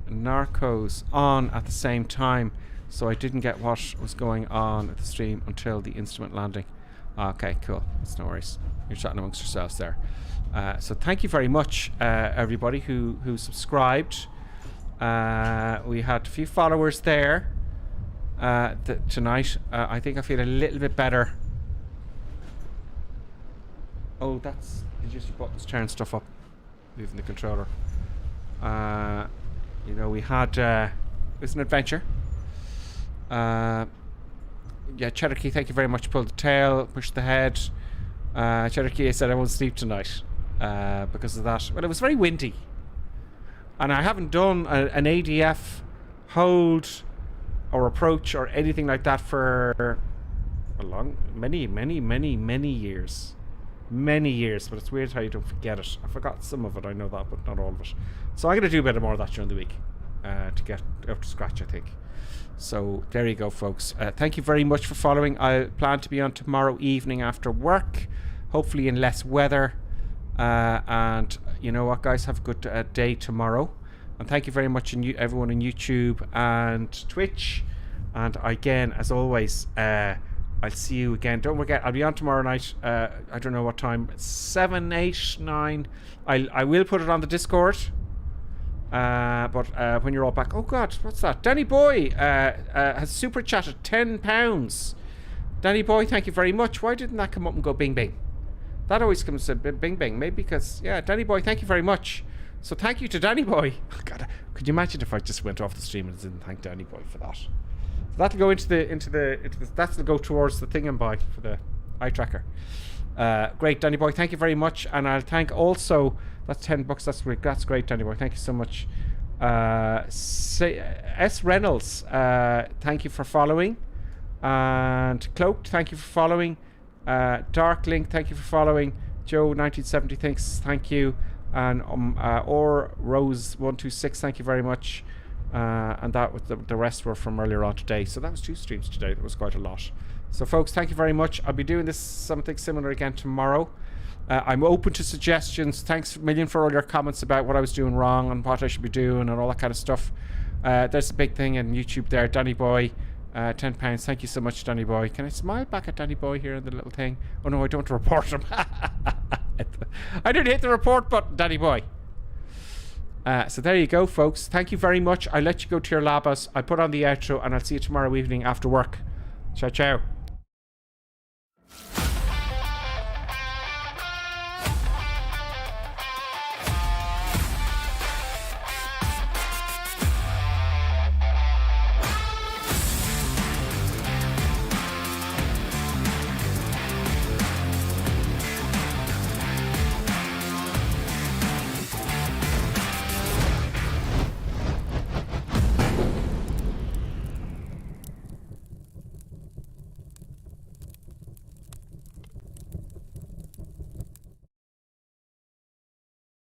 narcos on at the same time, so I didn't get what was going on at the stream until the instrument landing. Okay, cool. That's no worries. You're chatting amongst yourselves there. So thank you very much, everybody who subscribed. We had a few followers there tonight. I think I feel a little bit better. Oh, that's... You just buttons turn stuff up, moving the controller. You know, we had... it was an adventure. Yeah, Cheddar Key, thank you very much. Pulled the tail, pushed the head. Cheddar Key said I won't sleep tonight because of that. Well, it was very windy, and I haven't done an ADF hold or approach or anything like that for many years. Many years, but it's weird how you don't forget it. I forgot some of it, I know that, but not all of it. So I'm going to do a bit more of that during the week to get up to scratch, I think. So there you go, folks. Thank you very much for following. I plan to be on tomorrow evening after work, hopefully in less weather. And you know what, guys, have a good day tomorrow. And thank you very much, everyone on YouTube and Twitch. And again, as always, I'll see you again. Don't forget, I'll be on tomorrow night. I don't know what time. 7, 8, 9. I will put it on the Discord. But when you're all back... Oh, God, what's that? Danny Boy has super chatted £10. Danny Boy, thank you very much. Why didn't that come up and go bing, bing? That always comes to bing, bing. Maybe because... Yeah, Danny Boy, thank you very much. So thank you to Danny Boy. Oh, God, could you imagine if I just went off the stream and didn't thank Danny Boy for that? That'll go into the that'll go towards the thingamboy for the eye tracker. Great, Danny Boy, thank you very much, and I'll thank also, that's $10. That's great, Danny Boy. Thank you so much. S Reynolds, thank you for following, and Cloaked, thank you for following. Dark Link, thank you for following. Joe 1970 thinks thank you, and or Rose 126, thank you very much. And that was the rest were from earlier on today. So that was 2 streams today. That was quite a lot. So folks, thank you very much. I'll be doing this something similar again tomorrow. I'm open to suggestions. Thanks a million for all your comments about what I was doing wrong and what I should be doing and all that kind of stuff. There's a big thing in YouTube there. Danny Boy, £10. Thank you so much, Danny Boy. Can I smile back at Danny Boy here in the little thing? Oh no, I don't report him. I didn't hit the report button, Danny Boy. So there you go, folks. Thank you very much. I'll let you go to your labas. I'll put on the outro, and I'll see you tomorrow evening after work. Ciao, ciao.